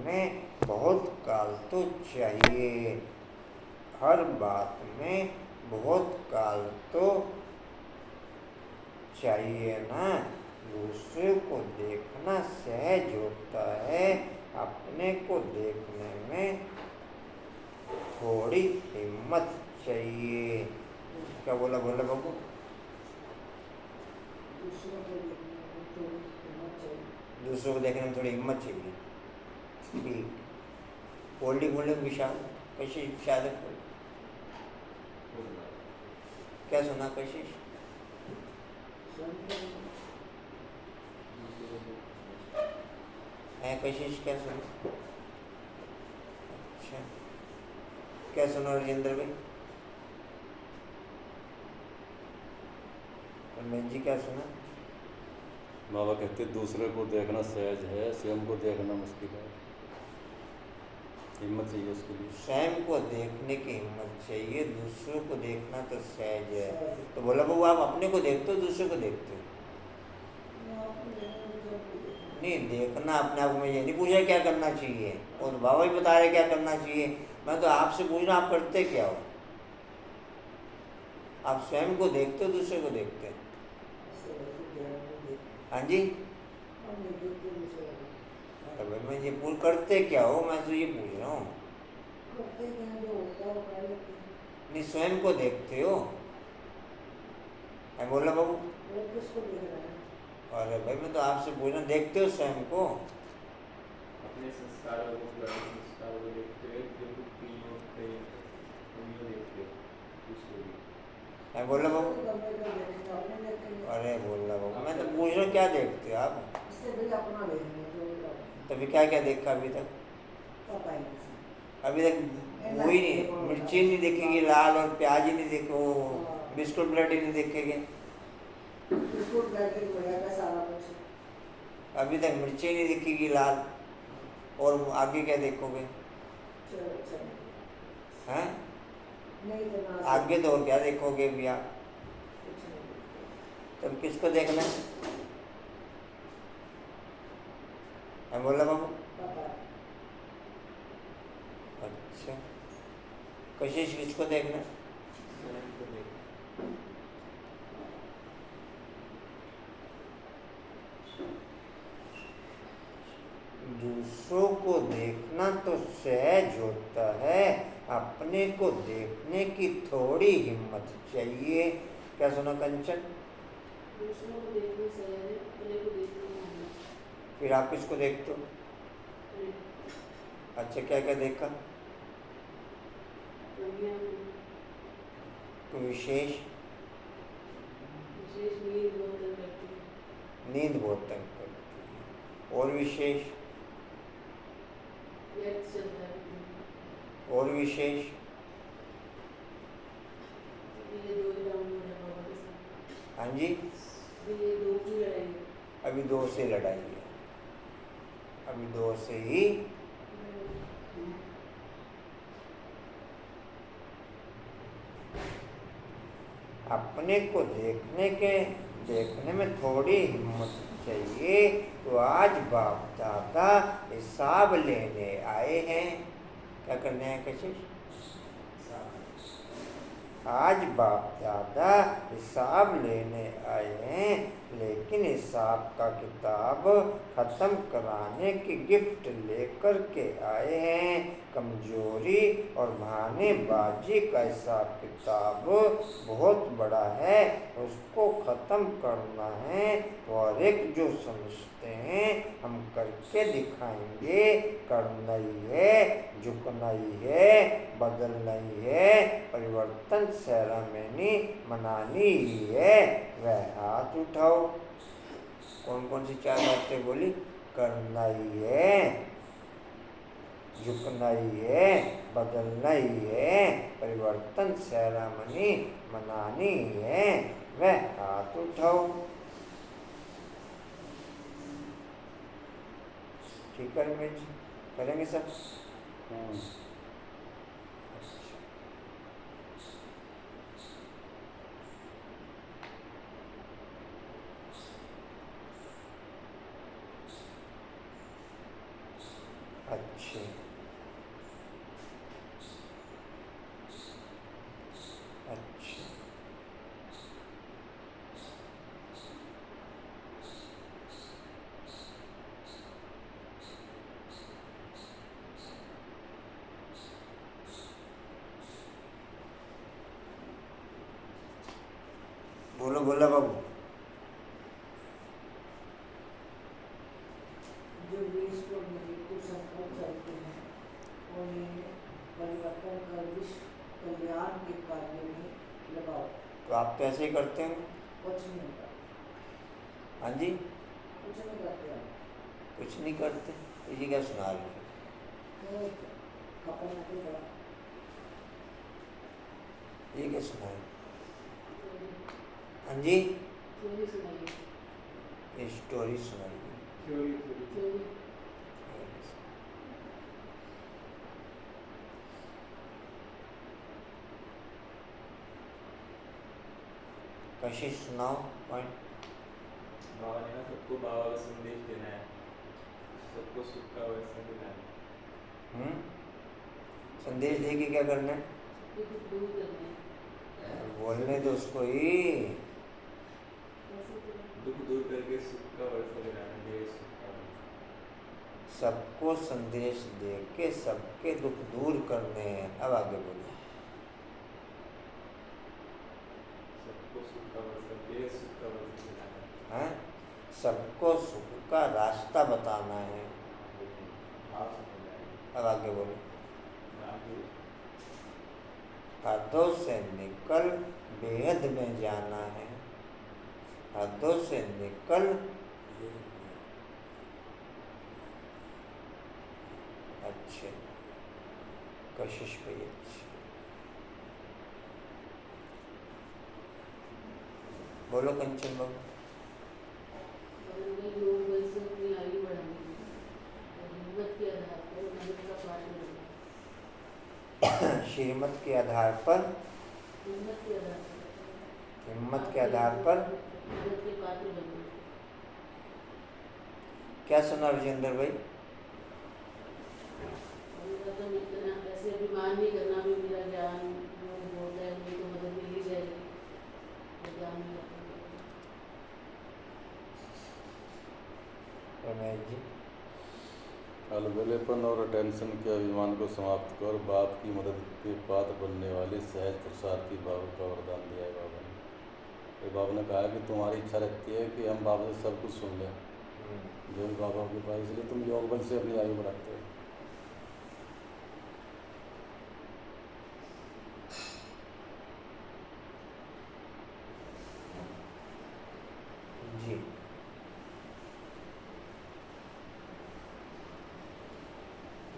में बहुत काल तो चाहिए, हर बात में बहुत काल तो चाहिए ना। दूसरे को देखना सहज होता है, अपने को देखने में थोड़ी हिम्मत चाहिए। क्या बोला बोला बाबू? दूसरों को देखने में थोड़ी हिम्मत चाहिए। ठीक। होल्डिंग होल्डिंग विशाल कशिश विशाल क्या सुना कशिश? है कशिश क्या सुना? अच्छा क्या सुना राजेंद्र भाई? रमेश जी क्या सुना? बाबा कहते दूसरे को देखना सहज है, स्वयं को देखना मुश्किल है, हिम्मत चाहिए उसके लिए। स्वयं को देखने की हिम्मत चाहिए, दूसरों को देखना तो सहज है। तो बोला बाबू आप अपने को देखते हो दूसरे को देखते हो? नहीं, देखना अपने आप में ये नहीं पूछा क्या करना चाहिए, और तो बाबा भी बता रहे क्या करना चाहिए। मैं तो आपसे पूछ रहा आप करते क्या हो? आप स्वयं को देखते हो दूसरे को देखते हो? हाँ जी। अरे भाई मैं ये पूछ करते क्या हो, मैं तो ये पूछ रहा हूँ। नहीं स्वयं को देखते हो? मैं बोला बाबू। अरे भाई मैं तो आपसे पूछ रहा, देखते हो स्वयं को? अपने संस्कारों को, पुराने संस्कारों को देखते हुए जो क्रियाओं पे उनको देखते हो दूसरों की। मैं बोला बाबू। अरे बोला बाबू मैं तो पूछ रहा हूँ क्या देखते हो आप? तभी क्या क्या देखा अभी तक? अभी तक वही नहीं, मिर्ची नहीं देखेगी लाल, और प्याज ही नहीं देखो, बिस्कुट ब्रेड ही नहीं देखेंगे। अभी तक मिर्ची नहीं दिखेगी लाल, और आगे क्या देखोगे? हैं? आगे तो और क्या देखोगे भैया? तब किसको देखना है? मैं बोला बाबू। अच्छा कशिश किसको देखना है? दूसरों को देखना तो सहज होता है, अपने को देखने की थोड़ी हिम्मत चाहिए। क्या सुना कंचन? दूसरों को देखने सहज है, अपने को देखने में हिम्मत। फिर आप किसको देखते हो? अच्छा क्या क्या देखा? कोई विशेष? नींद बहुत तंग करती है। और विशेष? और विशेष? हाँ जी। अभी दो से लड़ाई है, अभी दो से ही। अपने को देखने में थोड़ी हिम्मत चाहिए। तो आज बाप दादा हिसाब लेने आए हैं। क्या करने हैं कशिश? आज बाप दादा हिसाब लेने आए हैं, लेकिन हिसाब का किताब ख़त्म कराने की गिफ्ट लेकर के आए हैं। कमजोरी और बहानेबाजी का हिसाब किताब बहुत बड़ा है, उसको ख़त्म करना है। और एक जो समझते हैं हम करके दिखाएंगे, करना ही है, झुकना ही है, बदलना ही है, परिवर्तन सेरेमनी मनानी ही है। वह हाथ उठाओ। कौन कौन सी चार बातें बोली? करना ही है, झुकना ही है, बदलना ही है, परिवर्तन सेरेमनी मनानी ही है। वह हाथ उठाओ। ठीक है रमेश जी, करेंगे सब? अच्छे अच्छे बोलो बोला बाबू। जो विश्व को नेगेटिव संकल्प करते हैं उन्हें परिवर्तन कर विश्व कल्याण के कार्य में लगाओ। तो आप तो ऐसे ही करते हो। कुछ नहीं होता, हाँ जी, कुछ नहीं करते आप। कुछ नहीं करते तो ये क्या सुना रहे हो? नहीं, अपने आप ही करो। ये क्या सुना रहे हो? हाँ जी, थ्योरी सुनाइए। ये स्टोरी सुनाइए। थ्योरी थ्योरी थ्योरी कशिश सुनाओ पॉइंट। बाबा ने ना सबको बाबा का संदेश देना है, सबको सुख का वर्षा दिलाना है। संदेश दे के क्या करना है? सबके दुख दूर करने हैं। बोलने दो उसको ही। कैसे करें? दुख दूर करके सुख का वर्षा दिलाना, ये सुख का वर्षा। सबको संदेश दे के सबके दुख दूर करने हैं। अब आगे बोलो। सबको सुख का वर्षा, ये सुख का वर्षा दिलाना है। हैं? सबको सुख का रास्ता बताना है। आप समझ आएंगे। अब आगे बोलो। आगे हदों से निकल बेहद में जाना है। हदों से निकल अच्छे कशिश पे अच्छे बोलो कंचन बाबू। और उन्हें योग बल से अपनी आयु बढ़ानी है और हिम्मत के आधार पर मदद का पात्र बनना है। श्रीमत के आधार पर हिम्मत के आधार पर हिम्मत के आधार पर मदद के पात्र बनना है। क्या सुना राजेंद्र भाई? और मतलब इतना ऐसे अभिमान नहीं करना भी मेरा ज्ञान बहुत है, मुझे तो मदद मिल ही जाएगी, वो ज्ञान नहीं रखना। रमेश जी। अलबेलेपन और अटेंशन के अभिमान को समाप्त कर बाप की मदद के पात्र बनने वाले सहज पुरुषार्थी बाबा का वरदान दिया है बाबा ने। तो बाबा ने कहा कि तुम्हारी इच्छा रहती है कि हम बाबा से सब कुछ सुन लें, जो भी बाबा के पास, इसलिए तुम योग बल से अपनी आयु बढ़ाते हो। जी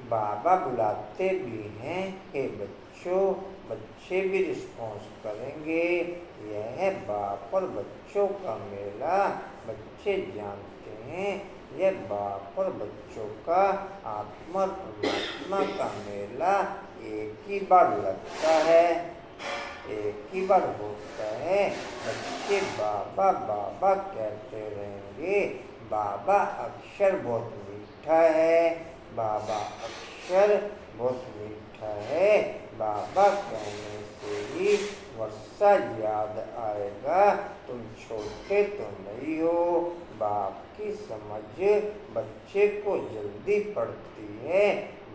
बाबा बुलाते भी हैं कि बच्चों, बच्चे भी रिस्पॉन्स करेंगे। यह है बाप और बच्चों का मेला। बच्चे जानते हैं यह बाप और बच्चों का आत्मा और परमात्मा का मेला एक ही बार लगता है, एक ही बार होता है। बच्चे बाबा बाबा कहते रहेंगे। बाबा अक्षर बहुत मीठा है, बाबा अक्षर बहुत मीठा है। बाबा कहने से ही वर्षा याद आएगा। तुम छोटे तो नहीं हो। बाप की समझ बच्चे को जल्दी पड़ती है।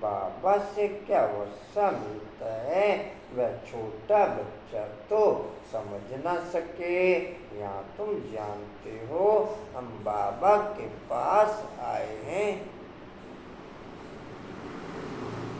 बाबा से क्या वर्षा मिलता है, वह छोटा बच्चा तो समझ ना सके। यहाँ तुम जानते हो हम बाबा के पास आए हैं,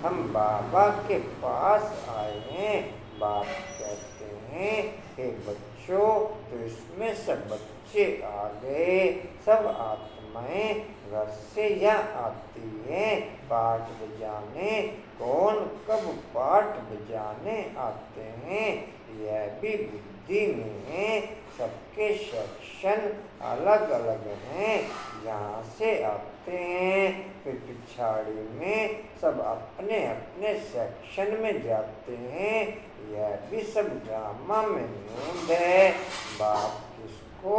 हम बाबा के पास आए हैं। बाप कहते हैं हे बच्चों, तो इसमें सब बच्चे आ गए। सब आत्माएं घर से यहाँ आती हैं पाठ बजाने। कौन कब पाठ बजाने आते हैं यह भी बुद्धि में है। सबके सेक्शन अलग अलग हैं, जहाँ से आते हैं फिर पिछाड़ी में सब अपने अपने सेक्शन में जाते हैं। यह भी सब ड्रामा में न्यूज है। बाप किसको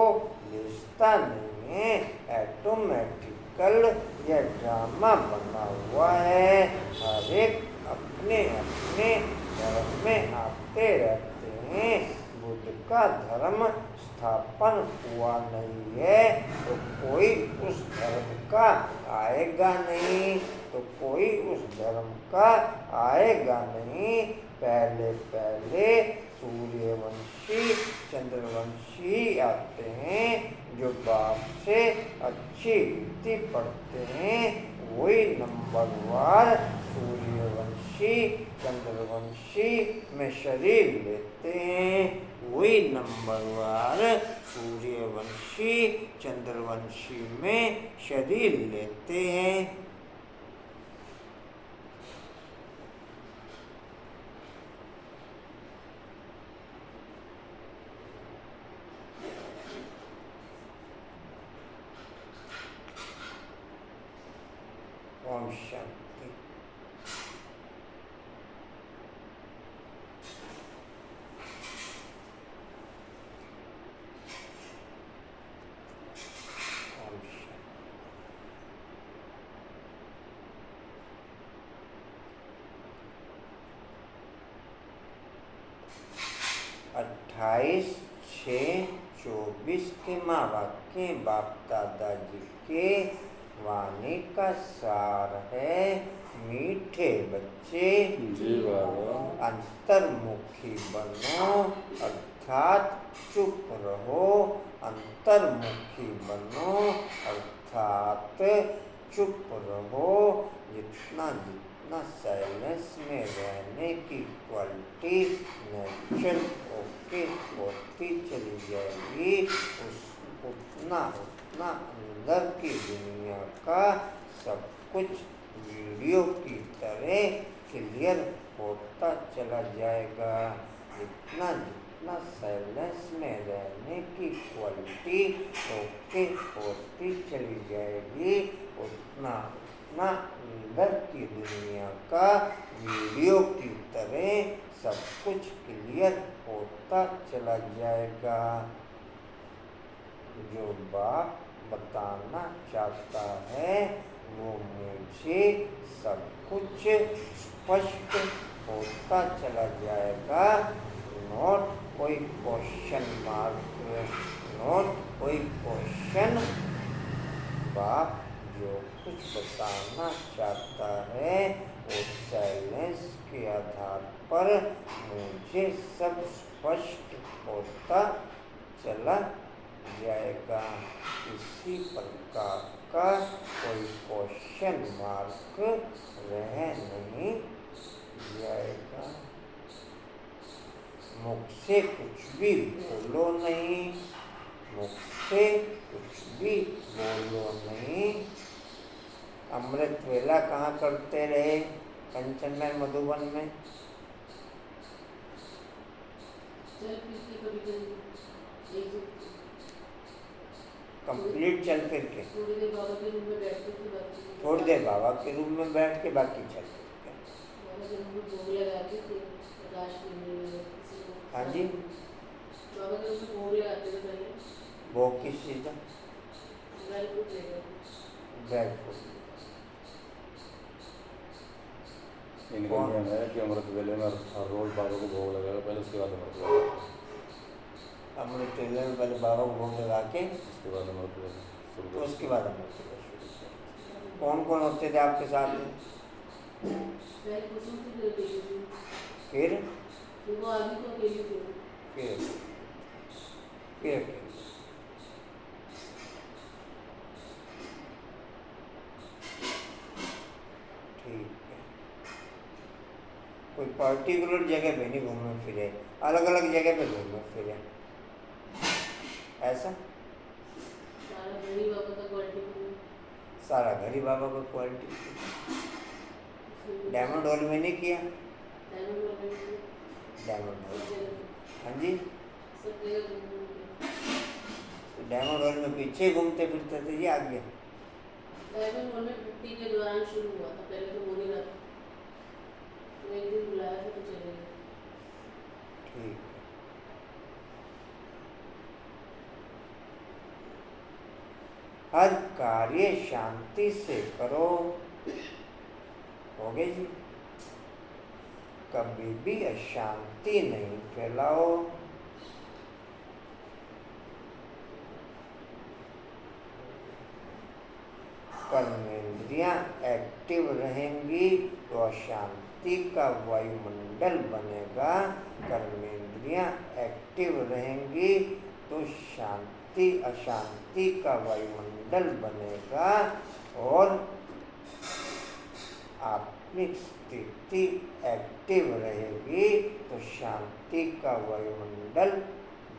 लिखता नहीं है, ऑटोमेटिक आजकल यह ड्रामा बना हुआ है। हर एक अपने अपने धर्म में आते रहते हैं। बुद्ध का धर्म स्थापन हुआ नहीं है तो कोई उस धर्म का आएगा नहीं, तो कोई उस धर्म का आएगा नहीं। पहले पहले सूर्यवंशी चंद्रवंशी आते हैं, जो बाप से अच्छी रीति पढ़ते हैं वही नंबरवार सूर्यवंशी चंद्रवंशी में शरीर लेते हैं, वही नंबरवार सूर्यवंशी चंद्रवंशी में शरीर लेते हैं। ओम शांति। ओम शांति। 28/6/24 के माँ वाक्य बाप दादाजी के वाणी का सार है। मीठे बच्चे जी बाबा। अंतर्मुखी बनो अर्थात चुप रहो। अंतर्मुखी बनो अर्थात चुप रहो। जितना जितना साइलेंस में रहने की क्वालिटी नेचुरल ओके होती चली जाएगी, उतना उतना अंदर की दुनिया का सब कुछ वीडियो की तरह क्लियर होता चला जाएगा। जितना जितना साइलेंस में रहने की क्वालिटी ओके होती चली जाएगी, उतना उतना अंदर की दुनिया का वीडियो की तरह सब कुछ क्लियर होता चला जाएगा। जो बाप बताना चाहता है वो मुझे सब कुछ स्पष्ट होता चला जाएगा। नोट कोई क्वेश्चन मार्क, नोट कोई क्वेश्चन। बाप जो कुछ बताना चाहता है वो साइलेंस के आधार पर मुझे सब स्पष्ट होता चला जाएगा। किसी प्रकार का कोई क्वेश्चन मार्क रह नहीं जाएगा। मुख से कुछ भी बोलो नहीं, मुख से कुछ भी बोलो नहीं। अमृत वेला कहाँ करते रहे? कंचन में, मधुबन में। कंप्लीट चल फिर के थोड़ी देर बाबा के रूम में बैठ के बाकी चल फिर के। हाँ जी। भोग किस चीज़ का? Dry fruit. इनका नियम है कि अमृत वेले में हर रोज बाबा को भोग लगाएगा पहले, उसके बाद अमृत वेला। अमृत वेले में पहले बाबा को भोग लगा के उसके बाद अमृत वेला शुरू तो उसके बाद अमृत वेला शुरू। कौन कौन होते थे आपके साथ में? फिर फिर ठीक है। कोई पर्टिकुलर जगह पे नहीं घूमे फिरे, अलग अलग जगह पे घूमे फिरे, ऐसा? सारा घर ही बाबा का क्वालिटी। डायमंड हॉल में नहीं किया? डायमंड हॉल, हाँ जी। तो डायमंड हॉल में पीछे घूमते फिरते थे ये आगे? डायमंड हॉल में छुट्टी के दौरान शुरू हुआ था, पहले तो हो नहीं रहा था, तो एक दिन बुलाया था तो चले गए। ठीक है। हर कार्य शांति से करो। हो गए जी। कभी भी अशांति नहीं फैलाओ। कर्मेंद्रियां एक्टिव रहेंगी तो अशांति का वायुमंडल बनेगा। कर्मेंद्रियां एक्टिव रहेंगी तो शांति अशांति का वायुमंडल बनेगा और आत्मिक स्थिति एक्टिव रहेगी तो शांति का वायुमंडल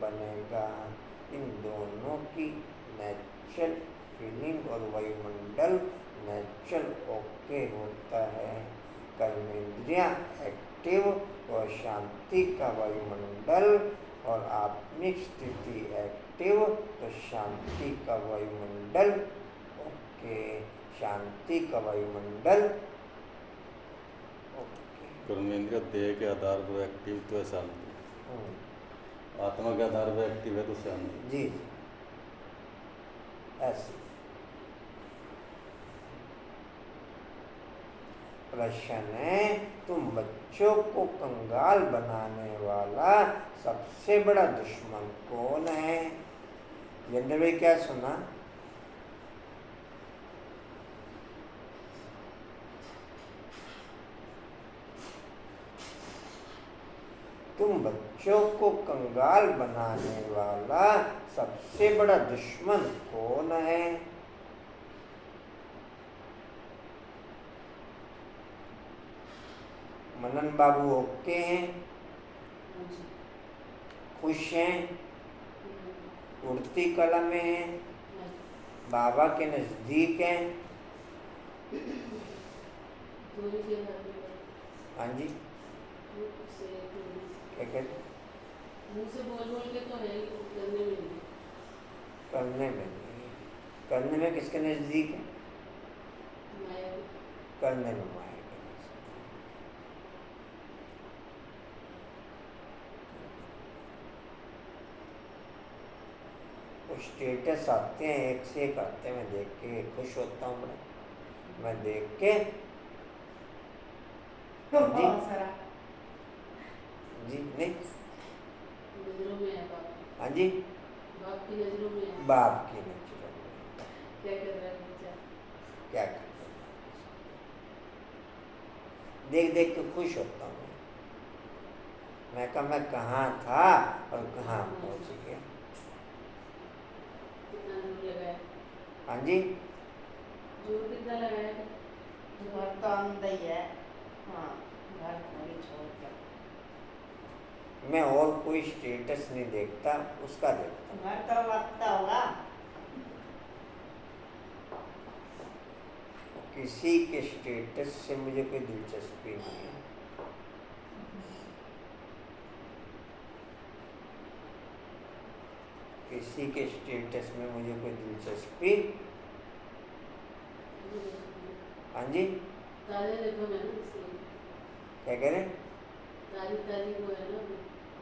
बनेगा। इन दोनों की नेचुरल फीलिंग और वायुमंडल नेचुरल ओके होता है। कर्मेंद्रियां एक्टिव और शांति का वायुमंडल और आत्मिक स्थिति एक्टिव तो शांति का वायुमंडल ओके। शांति का वायुमंडल ओके। कर्मेंद्रिय देह के आधार पर एक्टिव तो है शांति, आत्मा के आधार पर एक्टिव है तो शांति। जी ऐसे। प्रश्न है, तुम बच्चों को कंगाल बनाने वाला सबसे बड़ा दुश्मन कौन है? जितेंद्र भाई क्या सुना? तुम बच्चों को कंगाल बनाने वाला सबसे बड़ा दुश्मन कौन है? मनन बाबू ओके हैं? खुश हैं? उड़ती कला में हैं? बाबा के नजदीक हैं? हाँ जी क्या कहते? मुंह से बोल के तो है, करने में नहीं। करने में नहीं। करने में किसके नजदीक है? माया करने में माया के नजदीक। वो स्टेटस आते हैं, एक से एक आते हैं, मैं देख के खुश होता हूँ बड़ा। मैं देख के जी जी नहीं नजरों में है बाप। हाँ जी बाप की नजरों में है। बाप की नजरों में क्या कर रहा है बच्चा? क्या करते हैं? देख देख के खुश होता हूँ। मैं कहा मैं कहाँ था और कहाँ पहुँच गया। कितना जोर लगाया? हाँ जी जोर कितना लगाया? घर तो अंदर ही है। हाँ घर नहीं छोड़ के। मैं और कोई स्टेटस नहीं देखता, उसका देखता हूँ। घर तो लगता होगा। किसी के स्टेटस से मुझे कोई दिलचस्पी नहीं है। किसी के स्टेटस में मुझे कोई दिलचस्पी। हाँ जी ताजे देखो मैं ना इसलिए। क्या कह रहे हैं? ताजी ताजी वो है ना,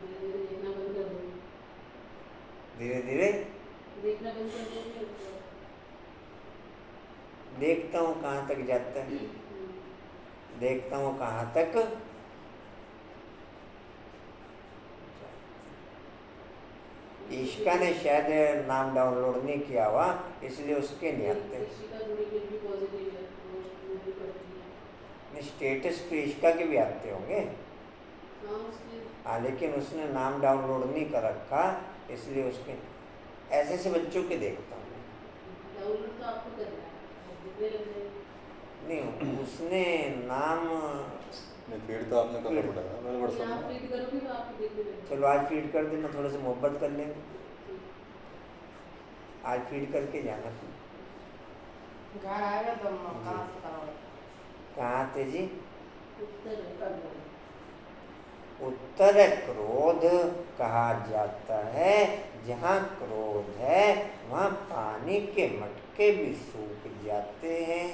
धीरे धीरे देखना बंद कर दूँगी। धीरे धीरे देखना बंद कर दूँगी। देखता हूँ कहाँ तक जाता है। देखता हूँ कहाँ तक। ईशिका ने शायद नाम डाउनलोड नहीं किया हुआ, इसलिए उसके नहीं आते। स्टेटस तो ईशिका के भी आते होंगे। हाँ लेकिन उसने नाम डाउनलोड नहीं कर रखा, इसलिए उसके ऐसे ऐसे बच्चों के देखता हूँ। डाउनलोड तो आपको करना है, दिखने लग जाएगा। नहीं उसने नाम नहीं फीड तो आपने करना पड़ेगा, मेरे व्हाट्सएप आप में। फीड करोगे तो आपको देखने लगेगा। चलो आज फीड कर देना, थोड़ा सा मोहब्बत कर लेंगे। आज फीड करके जाना। घर आएगा तो कहाँ से करोगे? कहाँ थे जी? उत्तर उत्तर क्रोध कहा जाता है। जहाँ क्रोध है वहाँ पानी के मटके भी सूख जाते हैं।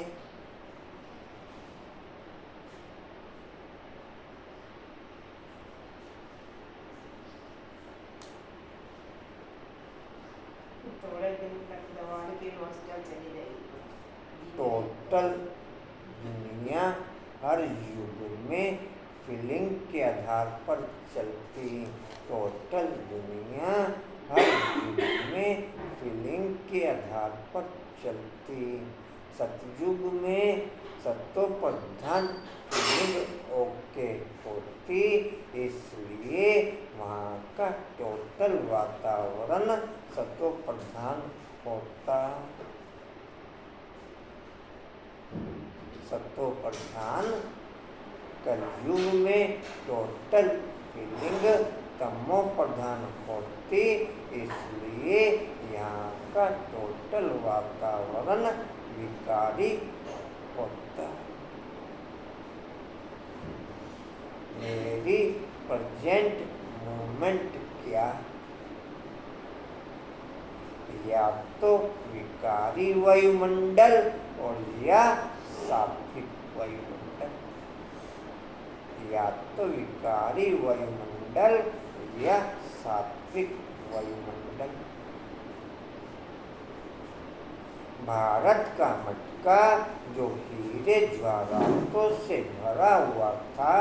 थोड़े दिन तक दवाई की रोज चलते टोटल दुनिया हर युग में फीलिंग के आधार पर चलती। टोटल दुनिया हर युग में फीलिंग के आधार पर चलती। सतयुग में सत्व प्रधान फीलिंग ओके होती, इसलिए वहाँ का टोटल वातावरण सत्व प्रधान होता। सत्व प्रधान कलयुग में टोटल फीलिंग तमो प्रधान होती, इसलिए यहाँ का टोटल वातावरण विकारी होता। मेरी प्रेजेंट मूवमेंट क्या? या तो विकारी वायुमंडल और या सात्विक वायुमंडल। या तो विकारी वायुमंडल या सात्विक वायुमंडल। भारत का मटका जो हीरे ज्वारातों से भरा हुआ था,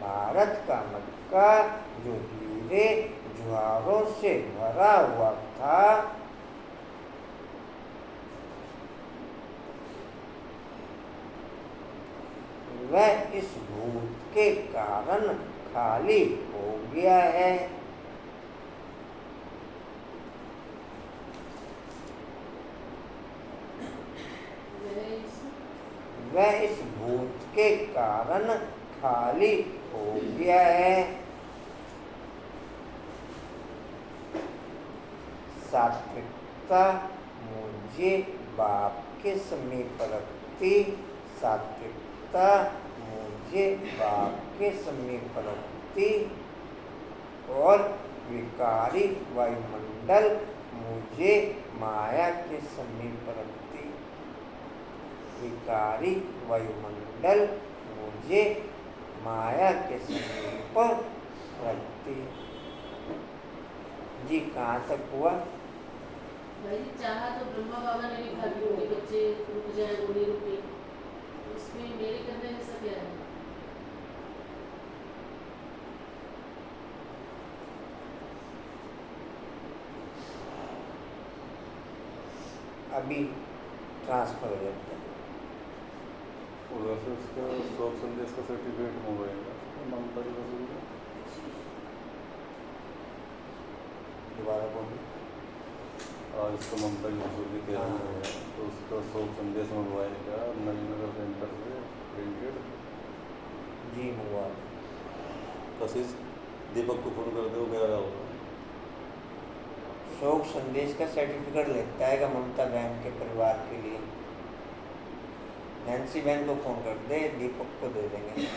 भारत का मटका जो हीरे ज्वारों से भरा हुआ था, वह इस भूत के कारण खाली हो गया है। वह इस भूत के कारण खाली हो गया है। सात्विकता मुझे बाप के समीप रखती। सात्विकता मुझे बाप के समीप रखती और विकारी वायुमंडल मुझे माया के समीप रखती। विकारी वायुमंडल मुझे माया के समीप रखती। जी कहाँ तक हुआ? भाई चाहा तो ब्रह्मा बाबा ने भी कहा कि उनके बच्चे रुक जाए, वो नहीं रुके। इसमें मेरे करने में सब क्या है? अभी ट्रांसफर हो जाता है। उधर से उसका शोक संदेश का सर्टिफिकेट मंगवाएगा, ममता जी वसूल का। दोबारा बोलिए। आज इसको ममता जी वसूली कह रहे हैं, तो उसका शोक संदेश मंगवाएगा नवीनगर सेंटर से प्रिंटेड। जी मंगवा। कशिश दीपक को फोन कर दो, क्या होगा? शोक संदेश का सर्टिफिकेट लगता है ममता बहन के परिवार के लिए। नैन्सी बहन को फोन कर दे, दीपक को दे देंगे।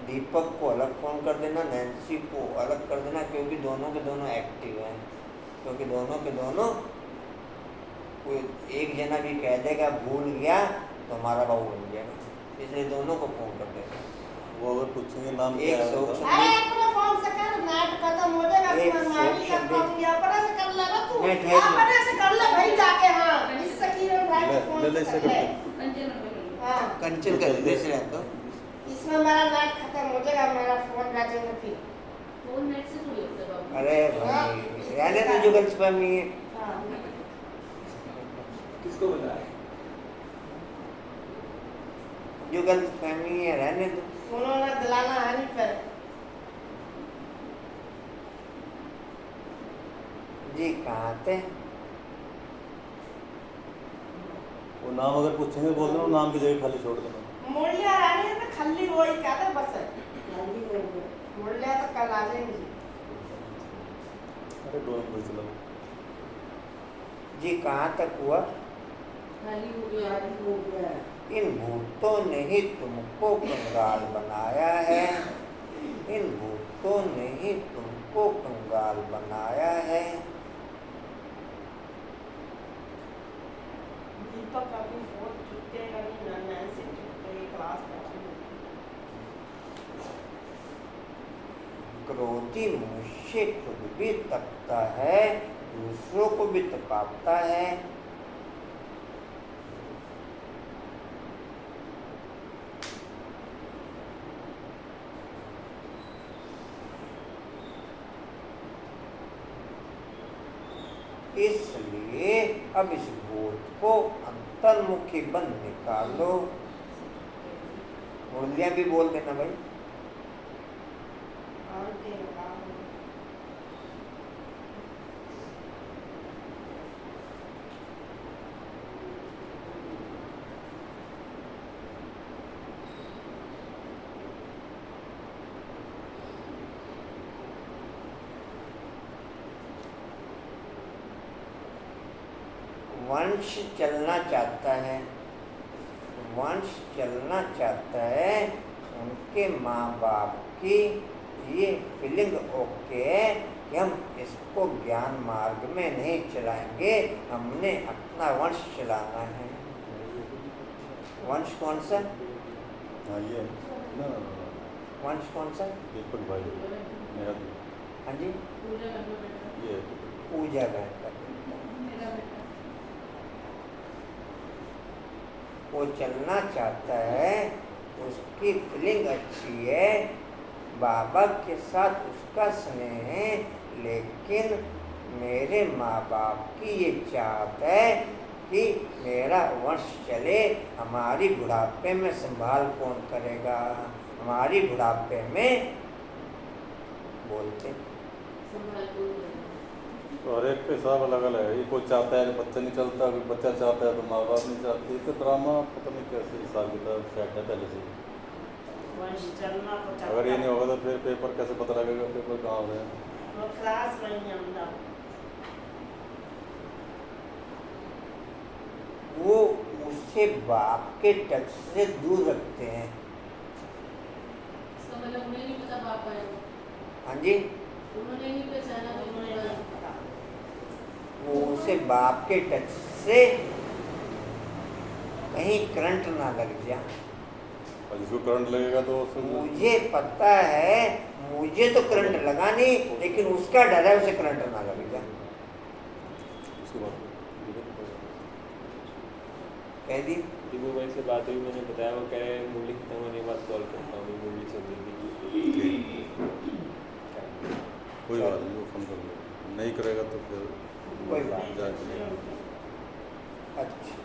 दीपक को अलग फोन कर देना, नैन्सी को अलग कर देना, क्योंकि दोनों के दोनों एक्टिव हैं। क्योंकि दोनों के दोनों कोई एक जना भी कह देगा भूल गया तो हमारा बहू बन जाएगा, इसलिए दोनों को फोन कर देगा। वो अगर पूछेंगे नाम क्या एक है शोक उसका? अरे अपना फोन से कर, नेट खत्म हो जाएगा। एक तुम्हारी शोक का फोन अपने से कर लेगा तू। नेट है जो। अपने से कर ले भाई जाके। हाँ इस सकीरन भाई के फोन ले से इससे कर ले। कर हाँ कंचन कर दे से तो इसमें मेरा नेट खत्म हो जाएगा, मेरा फोन रजेगा फिर। फोन नेट से थोड़ी होता है बाबू। अरे भाई रहने तो जो गलत फहमी है। हाँ किसको बताया? जो गलत फहमी है रहने दो। उन्होंने दिलाना है नहीं पर। जी कहाँ थे? वो नाम अगर पूछेंगे बोल देना, नाम की जगह खाली छोड़ देना। मुरलिया रानी है तो खल्ली वही कहते बस। मुरलिया तो कल आ जाएंगी। अरे दो नंबर चलाओ। जी कहाँ तक हुआ? खाली हो गया। इन भूतों ने ही तुमको कंगाल बनाया है। इन भूतों ने ही तुमको कंगाल बनाया है। दीपक अभी फोन छुट्टेगा नहीं ना, नैन्सी छुट्टेगी क्लास में। क्रोधी मुझसे खुद भी तकता है, दूसरों को भी तपाता है। इसलिए अब इस बोध को अंतर्मुखी बन निकालो। मूल्य भी बोल देना भाई। और तेरा काम है। वंश चलना चाहता है, वंश चलना चाहता है। उनके माँ बाप की ये फीलिंग ओके है कि हम इसको ज्ञान मार्ग में नहीं चलाएंगे, हमने अपना वंश चलाना है। वंश कौन सा? हाँ ये ना वंश कौन सा? दीपक भाई मेरा हाँ जी, पूजा करना बेटा, ये पूजा कर मेरा बेटा। वो चलना चाहता है, उसकी फीलिंग अच्छी है, बाबा के साथ उसका स्नेह है, लेकिन मेरे माँ बाप की ये चाहत है कि मेरा वंश चले। हमारी बुढ़ापे में संभाल कौन करेगा? हमारी बुढ़ापे में बोलते संभाल को करेगा। और एक के हिसाब अलग अलग है। ये कोई चाहता है कि बच्चा नहीं चलता, कोई बच्चा चाहता है तो माँ बाप नहीं चाहते। तो ड्रामा पता नहीं कैसे हिसाब किताब सेट है पहले से। वंश चलना तो चाहता अगर ये नहीं है। होगा तो फिर पेपर कैसे पता लगेगा? पेपर कहाँ हो रहे हैं? वो क्लास में ही अंदर। वो उससे बाप के टच से दूर रखते हैं। इसका मतलब उन्हें नहीं पता बाप आया वो। हाँ जी, उन्होंने नहीं पहचाना कि उन्हें उनका नहीं पता। वो उसे बाप के टच से कहीं करंट ना लग जाए। और जिसको करंट लगेगा तो उसको मुझे पता है, मुझे तो करंट लगा नहीं, लेकिन उसका डर है उसे करंट ना लग जाए। उसके बाद कह दी दीपू भाई से बात हुई, मैंने बताया, वो कह रहे मूली खत्म होने के बाद कॉल करता हूँ, मूली चल रही कोई बात नहीं, वो फोन कर लो। नहीं करेगा तो फिर कोई बात नहीं। जाके अच्छा,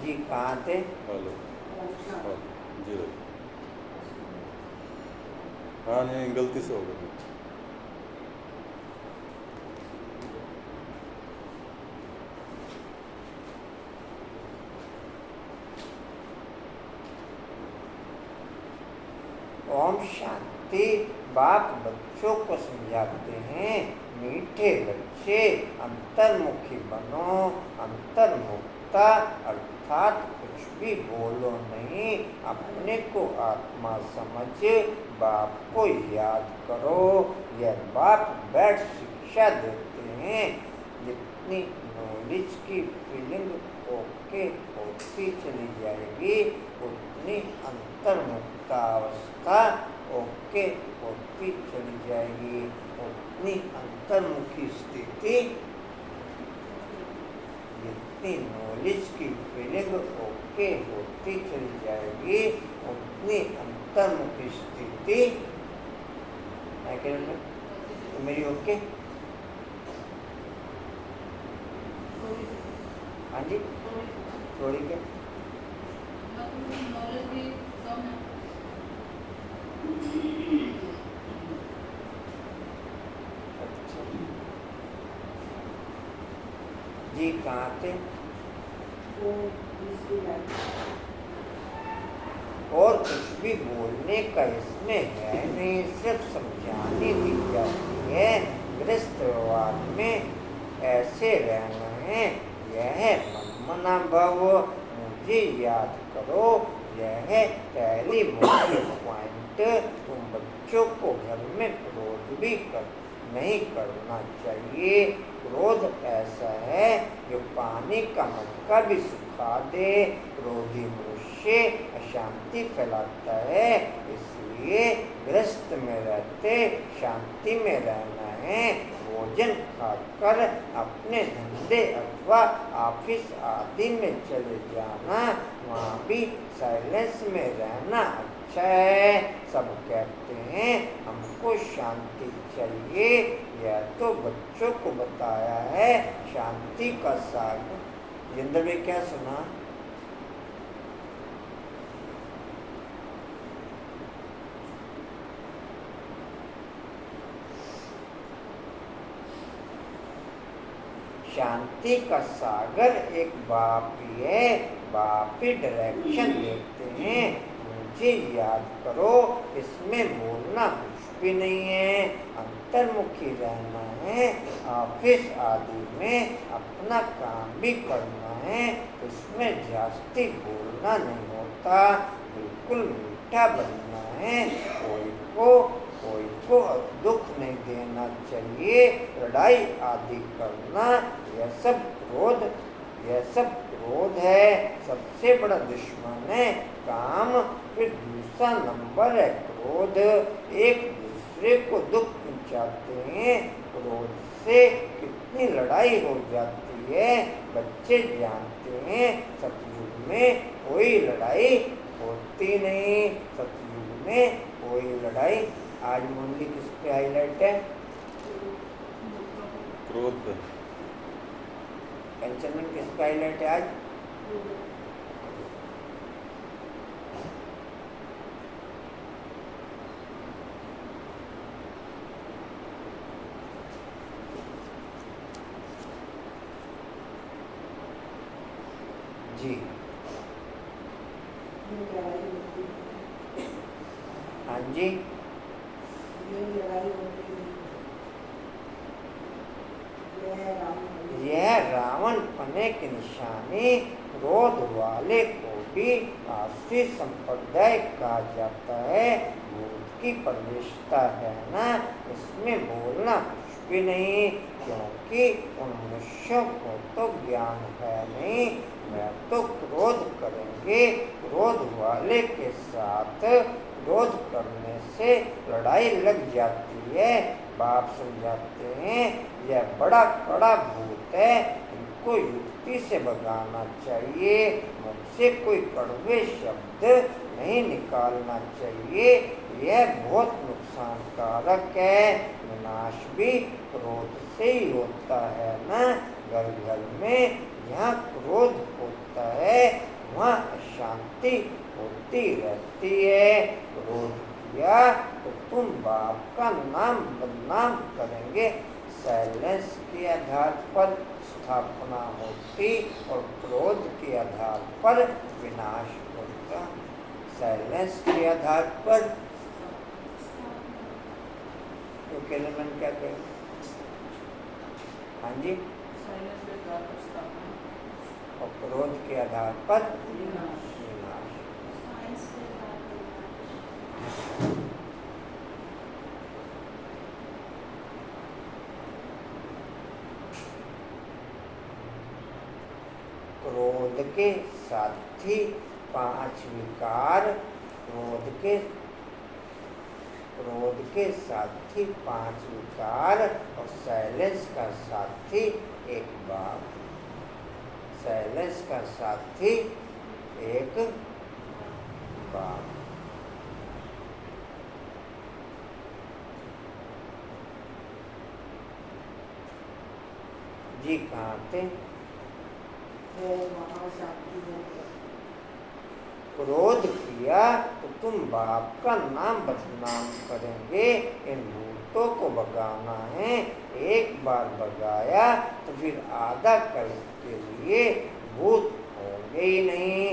जी कहाँ थे? हेलो अच्छा। हाँ, जी भाई। हाँ नहीं, गलती से हो गई। ओम शांति। बाप बच्चों को समझाते हैं, मीठे बच्चे अंतर्मुखी बनो, अंतर्मुक्ता अर्थात कुछ भी बोलो नहीं, अपने को आत्मा समझ बाप को याद करो। यह बाप बैठ शिक्षा देते हैं। जितनी नॉलेज की फीलिंग ओके होती चली जाएगी, उतनी अंतर्मुक्ता अवस्था ओके होती चली जाएगी, उतनी अंतर्मुखी स्थिति, जितनी नॉलेज की फीलिंग ओके होती चली जाएगी, उतनी अंतर्मुखी स्थिति। मैं कह रहा हूँ तो मेरी ओके? हाँ जी, थोड़ी के नॉलेज भी कम है। अच्छा जी, कहाँ थे? वो दूसरी लाइन। और कुछ भी बोलने का इसमें है नहीं, सिर्फ समझाने दी जाती है। गृहस्थ व्यवहार में ऐसे रहना है, यह मनमना भव, मुझे याद करो। यह पहली मुख्य पॉइंट। तुम बच्चों को घर में क्रोध भी नहीं करना चाहिए। क्रोध ऐसा है जो पानी का मटका भी सुखा दे। क्रोधी मनुष्य मनुष्य अशांति फैलाता है। इसलिए गृहस्थ में रहते शांति में रहना है। भोजन खाकर अपने धंधे अथवा ऑफिस आदि में चले जाना, वहाँ भी साइलेंस में रहना अच्छा है। सब कहते हैं हमको शांति चाहिए। यह तो बच्चों को बताया है शांति का सागर। जिंदर में क्या सुना? शांति का सागर एक बाप ही है। बाप ही डायरेक्शन देते हैं, मुझे याद करो। इसमें बोलना कुछ भी नहीं है, अंतर्मुखी रहना है। ऑफिस आदि में अपना काम भी करना है, उसमें जास्ती बोलना नहीं होता। बिल्कुल मीठा बनना है। कोई को दुख नहीं देना चाहिए। लड़ाई आदि करना यह सब क्रोध है। सबसे बड़ा दुश्मन है काम, फिर दूसरा नंबर है क्रोध। एक दूसरे को दुख पहुंचाते हैं। क्रोध से कितनी लड़ाई हो जाती है, बच्चे जानते हैं। सतयुग में कोई लड़ाई होती नहीं। सतयुग में कोई लड़ाई। आज मुरली किस पे हाईलाइट है? क्रोध पे। पंचमन किस पे हाईलाइट है आज? जी ये लड़ाई होती है। हाँ जी, ये लड़ाई होती है। यह रावण पने की निशानी। क्रोध वाले को भी आसुरी संप्रदाय कहा जाता है। भूत की प्रवेशता है ना, इसमें बोलना कुछ भी नहीं, क्योंकि उन मनुष्यों को तो ज्ञान है नहीं। वह तो क्रोध करेंगे। क्रोध वाले के साथ क्रोध करने से लड़ाई लग जाती है। बाप समझाते हैं यह बड़ा कड़ा भूत है, इनको युक्ति से भगाना चाहिए। मुझसे कोई कड़वे शब्द नहीं निकालना चाहिए। यह बहुत नुकसानकारक है। विनाश भी क्रोध से ही होता है ना। घर घर में जहाँ क्रोध होता है वहाँ अशांति होती रहती है। क्रोध किया तो तुम बाप का नाम बदनाम करेंगे। साइलेंस के आधार पर स्थापना होती और क्रोध के आधार पर विनाश होता। साइलेंस के आधार पर तो केवल मैंने क्या कहा? हाँ जी, और क्रोध के आधार पर विनाश। क्रोध के साथी 5 विकार। क्रोध के साथी 5 विकार और साइलेंस का साथी एक बाप। साइलेंस का साथी एक बाप। जी कहाँ थे? महाशांति होती है। क्रोध किया तो तुम बाप का नाम बदनाम करेंगे। इन भूतों को भगाना है। एक बार भगाया तो फिर आधा कल के लिए भूत होंगे ही नहीं।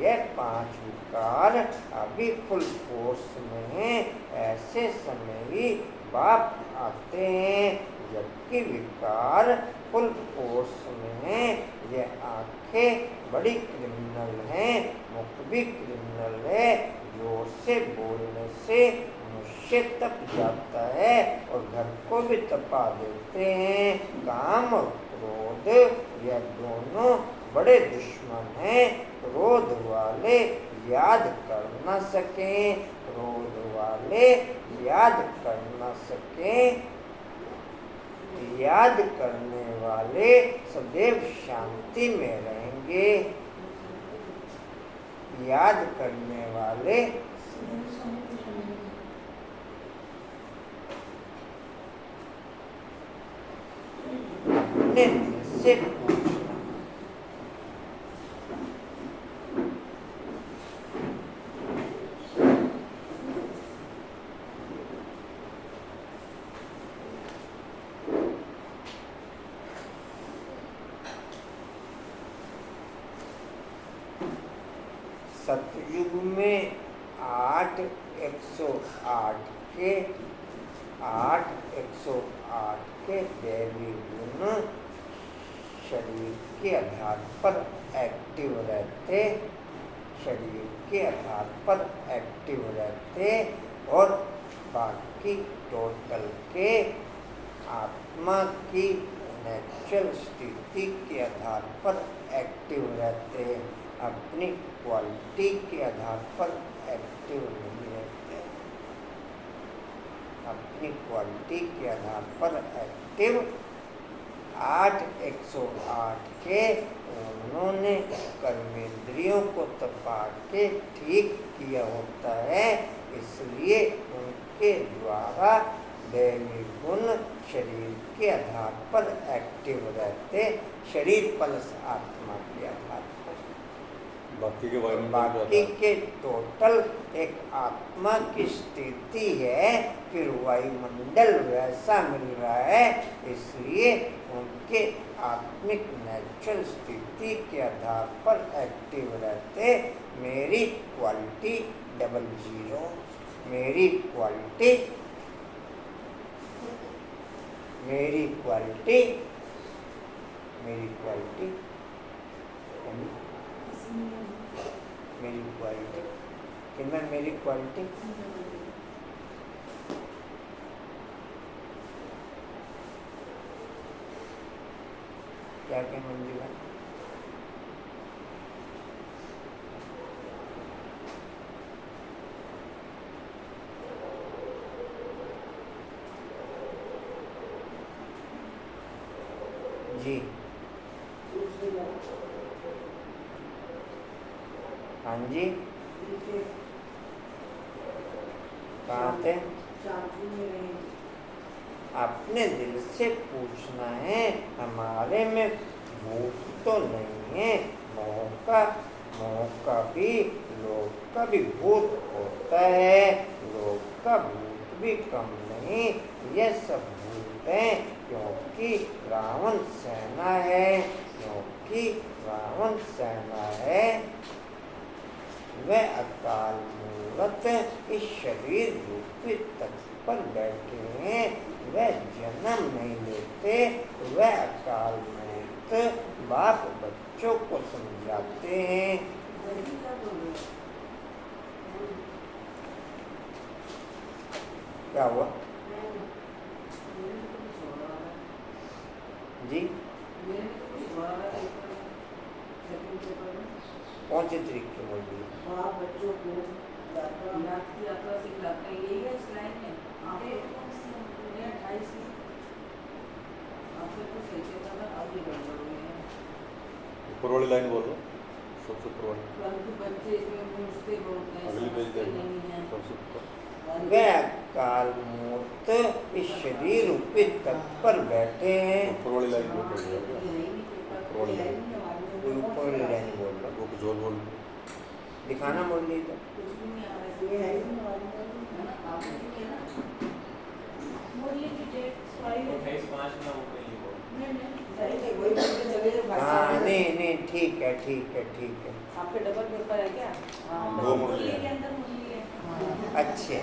यह 5 विकार अभी फुल फोर्स में है। ऐसे समय ही बाप आते हैं जबकि विकार फुल फोर्स में है। यह आंखें बड़ी क्रिमिनल हैं, मुख भी क्रिमिनल है। जोर से बोलने से मनुष्य तप जाता है और घर को भी तपा देते हैं। काम और क्रोध यह दोनों बड़े दुश्मन हैं। क्रोध वाले याद कर न सकें, क्रोध वाले याद कर न सकें, याद करने वाले सदैव शांति में रहेंगे। याद करने वाले अपने दिल से पूछना, सतयुग में 108 के दैवी गुण शरीर के आधार पर एक्टिव रहते, शरीर के आधार पर एक्टिव रहते और बाकी टोटल के आत्मा की नेचुरल स्थिति के आधार पर एक्टिव रहते, अपनी क्वालिटी के आधार पर एक्टिव नहीं रहते, अपनी क्वालिटी के आधार पर एक्टिव। 108 के उन्होंने कर्मेंद्रियों को तपा के ठीक किया होता है, इसलिए उनके द्वारा दैवी गुण शरीर के आधार पर एक्टिव रहते, शरीर प्लस आत्मा के आधार पर। बाकी के बाकी के टोटल एक आत्मा की स्थिति है, फिर वायुमंडल वैसा मिल रहा है, इसलिए उनके आत्मिक नेचुरल स्थिति के आधार पर एक्टिव रहते। मेरी क्वालिटी 00, मेरी क्वालिटी, मेरी क्वालिटी, मेरी क्वालिटी, मेरी क्वालिटी, कितना मेरी क्वालिटी क्या क्या मंजिला जी। हाँ जी, कहाँ थे? अपने दिल से पूछना है, हमारे में भूत तो नहीं है, मोह का भी, लोभ का भी भूत होता है, लोभ का भूत भी कम नहीं, यह सब भूत हैं, क्योंकि रावण सेना है, क्योंकि रावण सेना है। वह अकाल मूर्त इस शरीर रूपी तख्त पर बैठे हैं, वह जन्म नहीं लेते, वह अकाल मूर्त बाप बच्चों को समझाते हैं। क्या हुआ जी? कौन से तरीके बोल रही है? बच्चों को यात्रा सिखलाते हैं, यही है इस लाइन में। आपको 28 में आपको तो सही चलता था, आगे गड़बड़ हो गए हैं। ऊपर वाली लाइन बोलो, सबसे ऊपर वाली, परंतु बच्चे इसमें पूछते बहुत हैं, अगली पेज समझते देखो, नहीं हैं। सबसे ऊपर। वह काल मूर्त इस शरीर रूपी तख्त पर बैठे हैं। ऊपर वाली लाइन बोल रही है, ऊपर वाली लाइन, कोई ऊपर वाली लाइन बोल रहा, वो कुछ और बोल, दिखाना बोल रही तो कुछ भी नहीं आ रहा है, ये है ही नहीं है ना, आप देखिए ना। मुरली की डेट 28/5 में वो कहीं हो। नहीं वही बोलते चले जो भाई हाँ, साहब। नहीं ठीक है, ठीक है, ठीक है, आपके डबल पेपर है क्या? दो मुरली के है। अंदर मुरली है। अच्छे,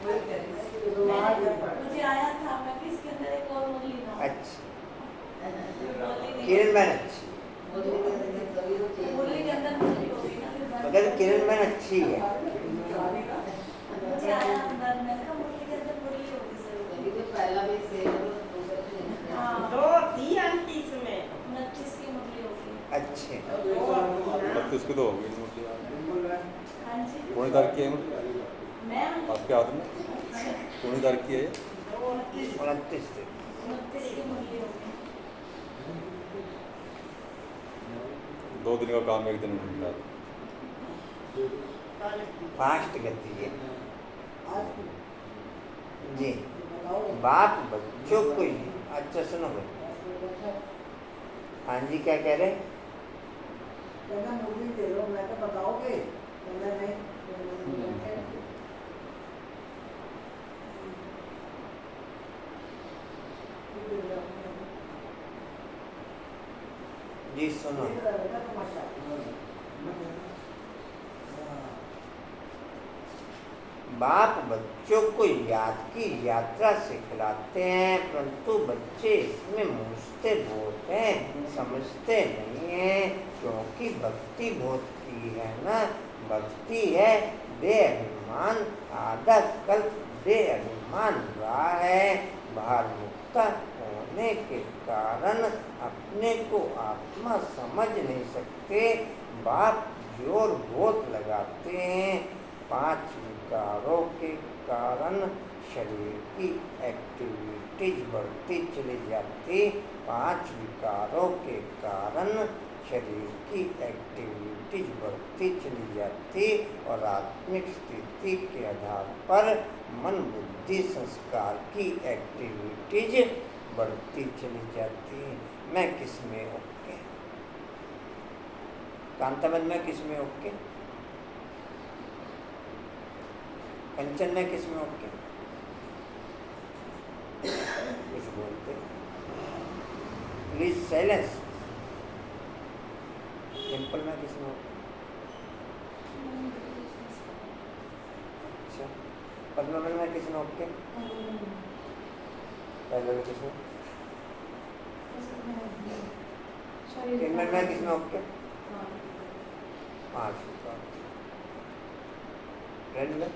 मुझे आया था, मैं भी इसके अंदर एक और मुरली था। अच्छे, किरण बहन अच्छी, मुरली के अंदर मुरली होगी ना। मगर किरण बहन अच्छी है। मुझे आया अंदर, मैंने कहा मुरली के अंदर मुरली होगी सर। पहला भी से हाँ, दो थी आंटी इसमें 29 की मुरली होगी। अच्छे, 32 की तो होगी मुरली। कौन तारीख की है आपके हाथ में? कौन तारीख की है? 29 से 2 दिन का काम 1 दिन में मिल जाता। फास्ट गति है जी। बाप बच्चों को ही अच्छा सुनो भाई। हाँ जी क्या कह रहे? मूवी दे रहा हूँ, मैं तो बताओगे नहीं। जी सुनो, बाप बच्चों को याद की यात्रा सिखलाते हैं, परंतु बच्चे इसमें मूझते बहुत हैं, समझते नहीं हैं, क्योंकि भक्ति बहुत की है ना। भक्ति है दे अभिमान, आधा कल्प दे अभिमान रहा है। भार मुक्त होने के कारण अपने को आत्मा समझ नहीं सकते। बाप जोर बहुत लगाते हैं। 5 विकारों के कारण शरीर की एक्टिविटीज बढ़ती चली जाती। 5 विकारों के कारण शरीर की एक्टिविटीज बढ़ती चली जाती और आत्मिक स्थिति के आधार पर मन बुद्धि संस्कार की एक्टिविटीज बढ़ती चली जाती। मैं किस में ओके? कांताबंद में किस में ओके? कंचन में किस में ओके? कुछ बोलते प्लीज साइलेंस। सिंपल में किस में ओके? अच्छा, पद्मबल में किस में ओके? पहले में किस में? में किस में ओके? 5 रेलवे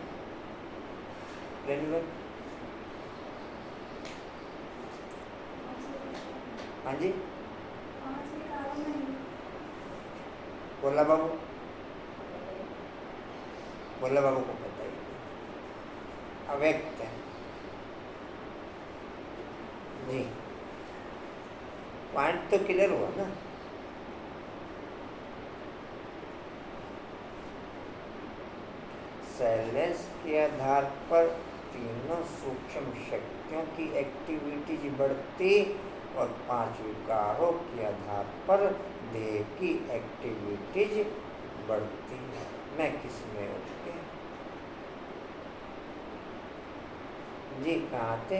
रेलवे हाँ जी बोला बाबू, बोला बाबू को बताइए। अव्यक्त है जी, पॉइंट तो क्लियर हुआ ना। साइलेंस के आधार पर तीनों सूक्ष्म शक्तियों की एक्टिविटीज बढ़ती और 5 विकारों के आधार पर देह की एक्टिविटीज बढ़ती। मैं किस में ओके? जी कहाँ थे?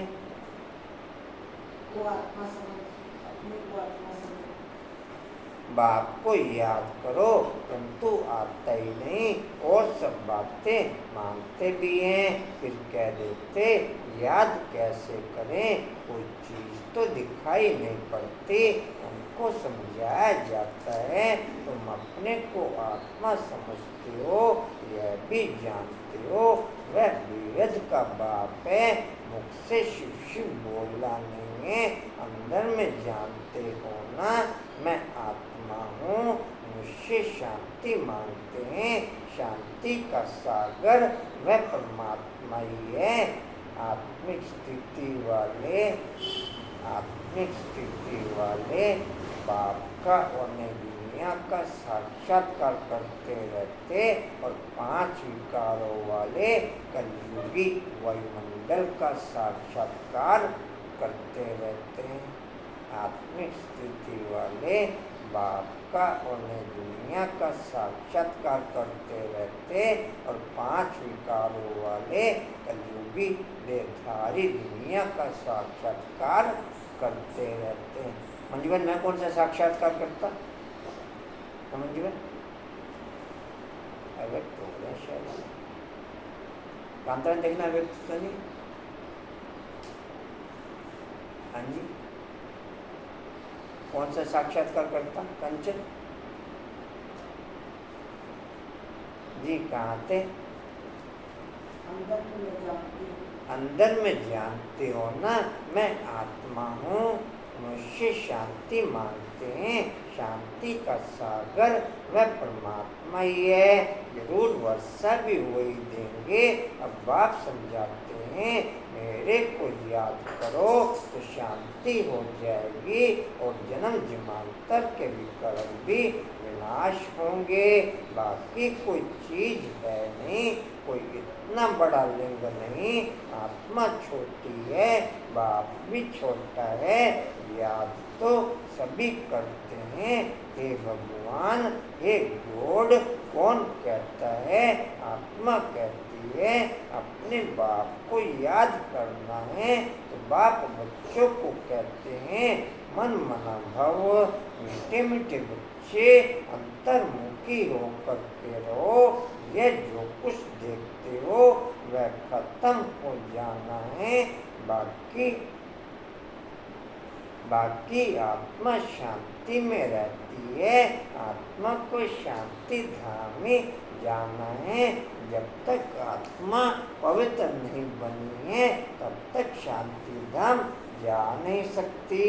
वो आत्मा समझ, अपने को आत्मा समझ। बाप को याद करो, परंतु आता ही नहीं और सब बातें मानते भी हैं, फिर कह देते याद कैसे करें, कोई चीज़ तो दिखाई नहीं पड़ती। उनको समझाया जाता है तुम अपने को आत्मा समझते हो, यह भी जानते हो वह बेहद का बाप है। मुख से शिव शिव बोलना नहीं है, अंदर में जानते हो ना मैं आत्मा हूँ। मुझसे शांति मांगते हैं, शांति का सागर वह परमात्मा ही है। आत्मिक स्थिति वाले बाप का और दुनिया का साक्षात्कार करते रहते और 5 विकारों वाले कलयुगी वायुमंडल का साक्षात्कार करते रहते हैं। आत्मिक स्थिति वाले बाप का और दुनिया का साक्षात्कार करते रहते और 5 विकारों वाले कलयुगी देहधारी दुनिया का साक्षात्कार करते रहते हैं। मंजूबन मैं कौन सा साक्षात्कार करता? मंजूबन अव्यक्त हो गया शायद। कांता देखना अव्यक्त तो नहीं। हाँ जी कौन सा साक्षात्कार करता? कंचन जी कहाँ थे? अंदर में जानते हो ना मैं आत्मा हूँ। मुझसे शांति मांगते हैं, शांति का सागर वह परमात्मा ही है। जरूर वर्षा भी वही देंगे। अब बाप समझाते हैं, मेरे को याद करो तो शांति हो जाएगी और जन्म जन्मांतर के विकर्म भी विनाश होंगे। बाकी कोई चीज है नहीं, कोई इतना बड़ा लिंग नहीं। आत्मा छोटी है, बाप भी छोटा है। याद तो सभी करते हैं। हे भगवान, हे गॉड, कौन कहता है? आत्मा कहती है अपने बाप को याद करना है। तो बाप बच्चों को कहते हैं, मन मना भव, मीठे मीठे बच्चे अंतर्मुखी होकर के रहो। यह जो कुछ देखते हो वह खत्म हो जाना है। बाकी आत्मा शांति में रहती है। आत्मा को शांति धाम में जाना है। जब तक आत्मा पवित्र नहीं बनी है तब तक शांति धाम जा नहीं सकती।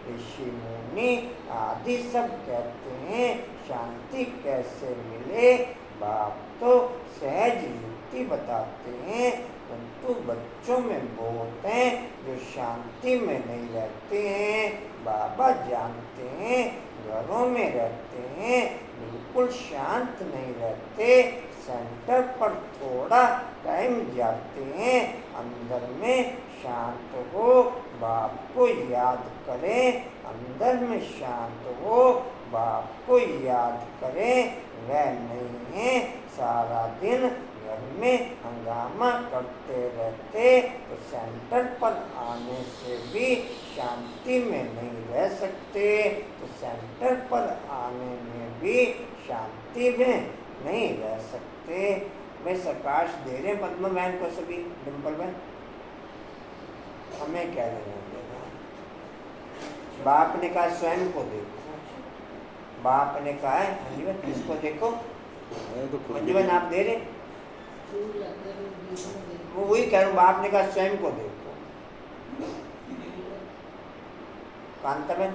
ऋषि मुनि आदि सब कहते हैं शांति कैसे मिले। बाप तो सहज युक्ति बताते हैं, परंतु बच्चों में बहुत हैं जो शांति में नहीं रहते हैं। बाबा जानते हैं घरों में रहते हैं, बिल्कुल शांत नहीं रहते। सेंटर पर थोड़ा टाइम जाते हैं, अंदर में शांत हो। बाप को याद करें, अंदर में शांत हो। बाप को याद करें, वह नहीं है। सारा दिन घर में हंगामा करते रहते तो सेंटर पर आने से भी शांति में नहीं रह सकते। तो सेंटर पर आने में भी शांति में नहीं रह सकते। वे प्रकाश दे रहे पद्मा बहन को, सभी डिम्पल बहन, हमें क्या लेना देना। बाप ने कहा स्वयं को देखो। बाप ने कहा है अंजुमन किसको देखो। अंजुमन आप दे रहे, वो वही कह रहा हूँ। बाप ने कहा स्वयं को देखो। कांताबेन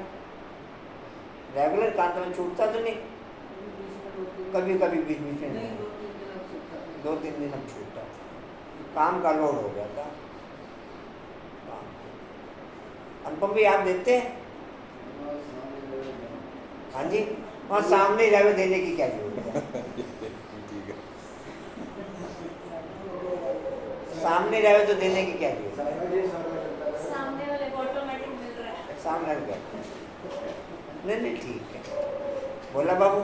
रेगुलर कांताबेन छूटता तो नहीं, कभी कभी बीच बीच में नहीं, 2-3 दिन अब छूटता था, काम का लोड हो गया था। अनुपम भी आप देते हैं? हाँ जी, और सामने जावे देने की क्या जरूरत है? सामने जावे तो देने की क्या जरूरत है? सामने वाले को ऑटोमेटिक मिल रहा है। सामने क्या? नहीं ठीक है। बोला बाबू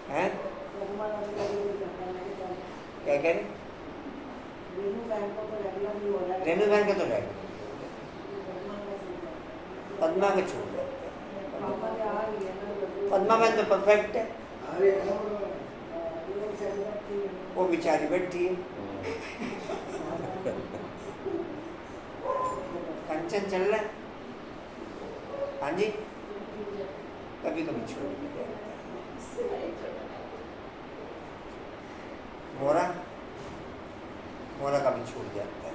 हैं? क्या कह रहे? रेणु बहन का तो रहेगा, पद्मा के छोड़ जाते हैं। पद्मा बहन तो परफेक्ट है, वो बेचारी बैठी है। कंचन चल रहा है, हाँ जी, कभी कभी छोड़ देते हैं। मोरा का भी छूट जाता है।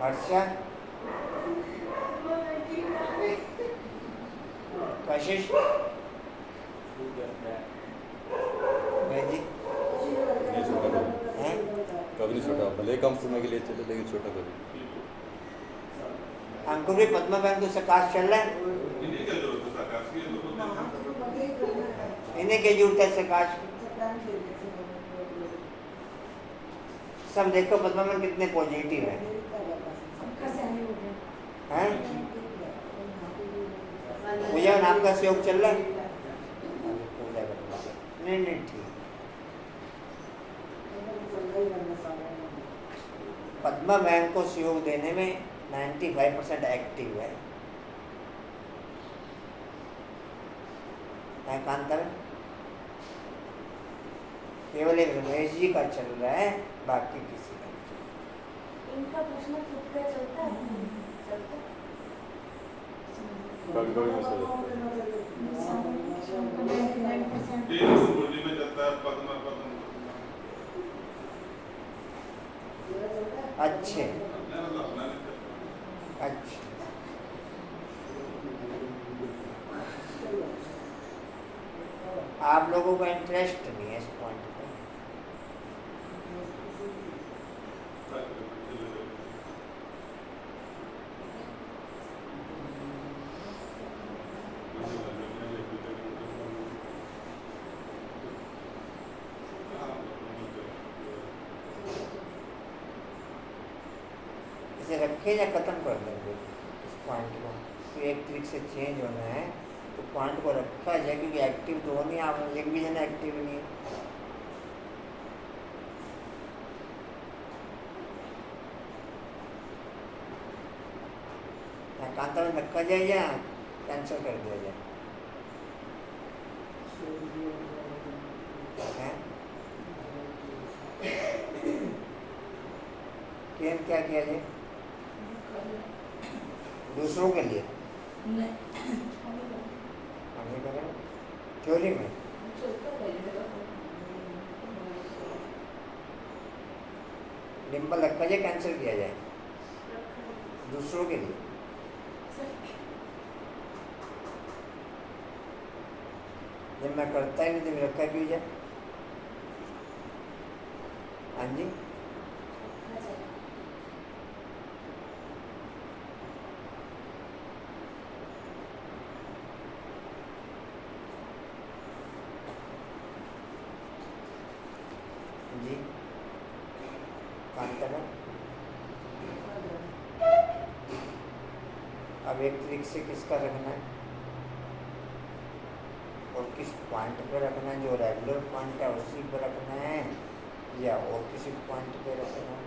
हर्षा, कशिश, जी कभी नहीं छोटा, भले कम समय के लिए चले लेकिन छोटा कभी। अंकुर भी पद्मा बहन को सकाश चल रहा है, इन्हें क्या जरूरत है सकाश। सब देखो पद्मा बहन कितने पॉजिटिव है, हैं? पूजा आपका सहयोग चल रहा है? नहीं ठीक। पद्मा बहन को सहयोग देने में 95% एक्टिव है। कांता में केवल एक रमेश जी का चल रहा है, बाकी किसी का नहीं। इनका प्रश्न खुद का चलता है, कभी कभी अच्छे अच्छा आप लोगों का इंटरेस्ट नहीं है इस पॉइंट पे। इसे रखे या ख़त्म कर देंगे इस पॉइंट को, तो एक ट्रिक से चेंज होना है तो पॉइंट को रखा जाए, क्योंकि एक्टिव तो हो नहीं, आप एक भी जना एक्टिव नहीं है। कांता में रखा जाए या कैंसिल कर दिया जाए? केम क्या किया जाए दूसरों के लिए? हमें करें थ्योरी में डिम्पल रखा जाए, कैंसिल किया जाए दूसरों के लिए? जब मैं करता ही नहीं तो मेरा रखा क्यों जाए? हाँ जी, जी कांता का अब एक ट्रिक से किसका रखना है और किस पॉइंट पे रखना है? जो रेगुलर पॉइंट है उसी पे रखना है या और किसी पॉइंट पे रखना है?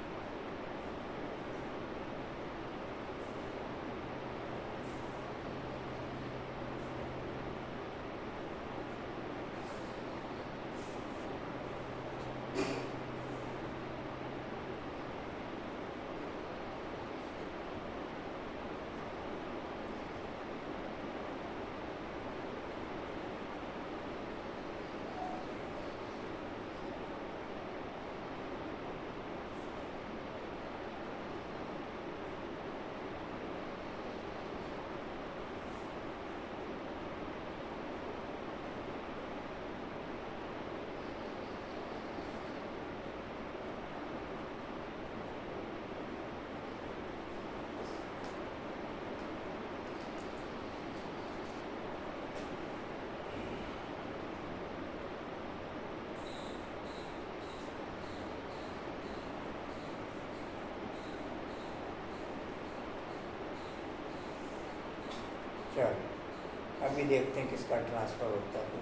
चलो अभी देखते हैं किसका ट्रांसफ़र होता है।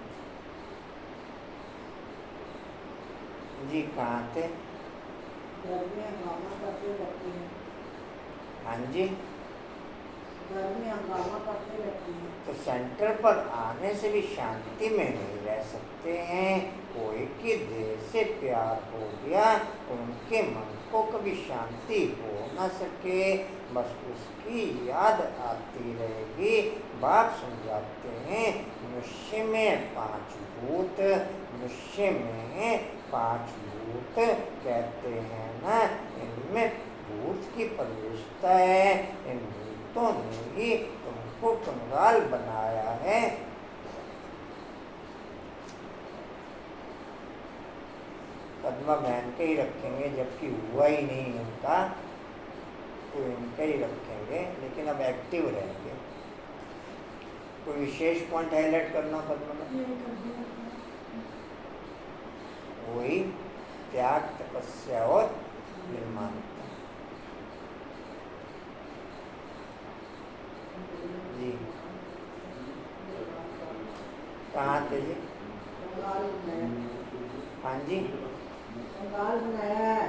जी कहाँ थे? घर में हंगामा करते रहती है। हाँ जी, घर में हंगामा करते रहती है। तो सेंटर पर आने से भी शांति में नहीं रह सकते हैं। कोई की देर से प्यार हो गया तो उनके मन को कभी शांति हो न सके, बस उसकी याद आती रहेगी। बाप समझाते हैं मनुष्य में 5 भूत, मनुष्य में 5 भूत कहते हैं ना, इनमें भूत की प्रवेशता है। इन भूतों ने ही तुमको कंगाल बनाया है। पद्मा बहन के ही रखेंगे, जबकि हुआ ही नहीं इनका, तो इनके ही रखेंगे, लेकिन अब एक्टिव रहेंगे। कोई विशेष पॉइंट हाईलाइट करना पद्मा में? वही त्याग, तपस्या और निर्माणता। जी कहाँ थे जी? हाँ जी, कंगाल बनाया है।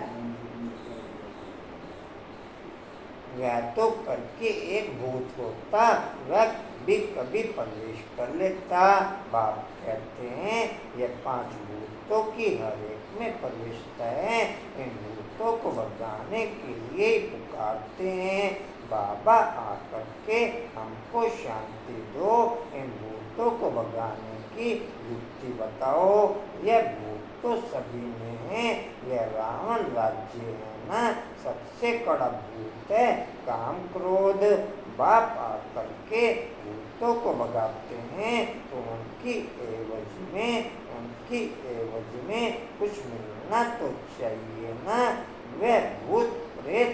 वह तो करके एक भूत होता, वह भी कभी प्रवेश कर लेता। बाप कहते हैं ये 5 भूतों की हर एक में प्रवेशता है। इन भूतों को भगाने के लिए पुकारते हैं, बाबा आकर के हमको शांति दो, इन भूतों को भगाने की युक्ति बताओ। यह भूत तो सभी में है, यह रावण राज्य है ना, सबसे कड़ा भूत है काम क्रोध। बाप आकर के भूत भूतों को भगाते हैं तो उनकी एवज में कुछ मिलना तो चाहिए ना। वे भूत प्रेत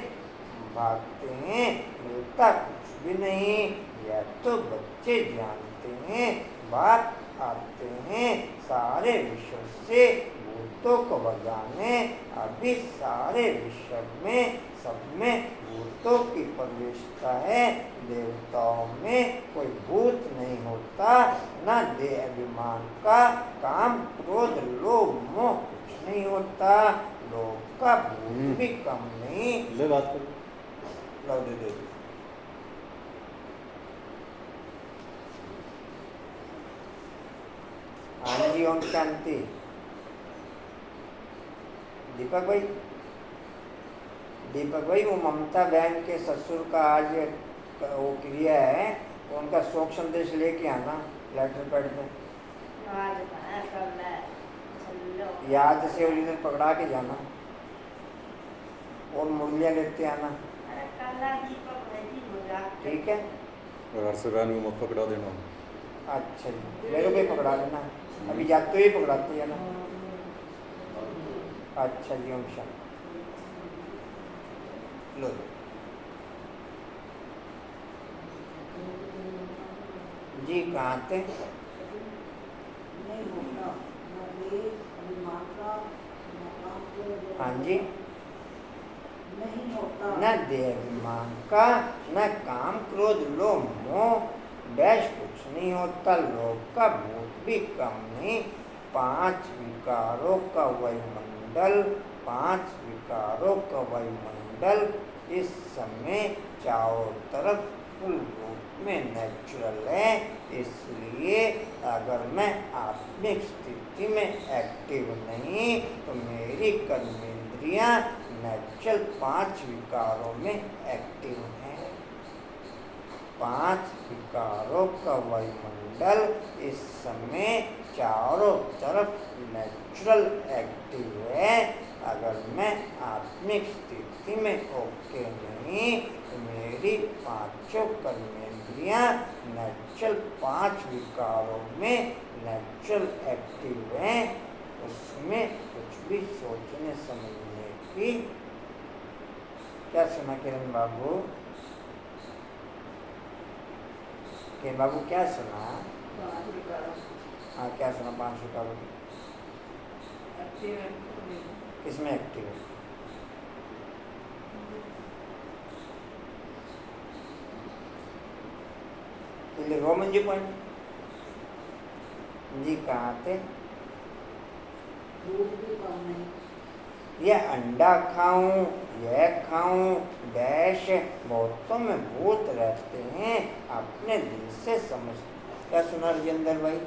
भागते हैं, मिलता कुछ भी नहीं। यह तो बच्चे जानते हैं। बाप आते हैं सारे विश्व से भूतों को भगाने। अभी सारे विश्व में सब में भूतों की प्रवेशता है। देवताओं में कोई भूत नहीं होता, न देह अभिमान का काम क्रोध लोभ मोह कुछ नहीं होता। लोभ का भूत भी कम नहीं। ले बात करो। लो दे दे। हाँ जी, ओम शांति। दीपक भाई वो ममता बहन के ससुर का आज वो क्रिया है, तो उनका शोक संदेश लेके आना लेटर पैड पे। याद से ओरिजिनल पकड़ा के जाना और मूल्य लेते आना, ठीक है। और हर बहन को मत पकड़ा देना। अच्छा जी, मेरे को ही पकड़ा लेना, अभी जाते हुए पकड़ाते हैं ना। अच्छा जी, ओम शांति। लो जी, कहाँ थे? नहीं होता न देह अभिमान का, न काम क्रोध हाँ जी, नहीं होता। न देह अभिमान का, न काम क्रोध लोभ मोह डैश कुछ नहीं होता। लोभ का भूत भी कम नहीं। 5 विकारों का वायुमंडल इस समय चारों तरफ फुल रूप में नेचुरल है। इसलिए अगर मैं आत्मिक स्थिति में एक्टिव नहीं तो मेरी कर्मेंद्रियां नेचुरल 5 विकारों में एक्टिव हैं। 5 विकारों का वायुमंडल इस समय चारों तरफ नेचुरल एक्टिव है। अगर मैं आत्मिक स्थिति में ओके नहीं तो मेरी 5 कर्मेंद्रियां नेचुरल 5 विकारों में नेचुरल एक्टिव हैं। उसमें कुछ भी सोचने समझने की क्या सुना किरण बाबू? किरण बाबू क्या सुना? हाँ, क्या सुना? 5 विकारों किसमें एक्टिव है? रोमन जी पॉइंट जी कहाँ थे? यह अंडा खाऊं, यह खाऊं डैश बहुतों में भूत रहते हैं। अपने दिल से समझ। क्या सुना राजेंद्र भाई?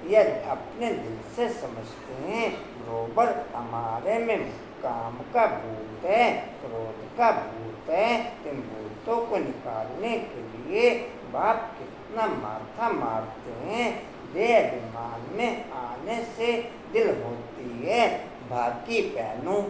यह अपने दिल से समझते हैं। बरोबर हमारे में काम का भूत है, क्रोध का भूत है। इन भूतों को निकालने के लिए बाप कितना माथा मारते हैं। देह अभिमान में आने से दिल होती है भागी पहनूं।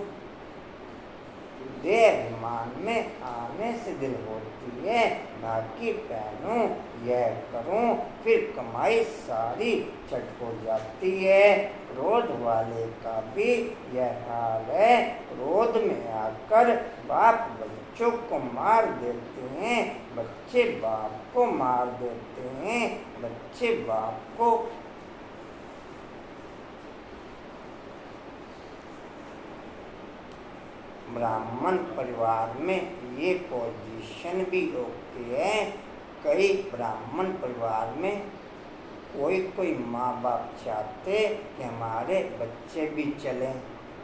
देह अभिमान में आने से दिल होती है भागी पहनूं। यह करूं फिर कमाई सारी चट हो जाती है। क्रोध वाले का भी यह हाल है। क्रोध में आकर बाप बच्चों को मार देते हैं, बच्चे बाप को मार देते हैं, बच्चे बाप को। ब्राह्मण परिवार में ये पोजीशन भी ओके है। कई ब्राह्मण परिवार में कोई माँ बाप चाहते कि हमारे बच्चे भी चलें,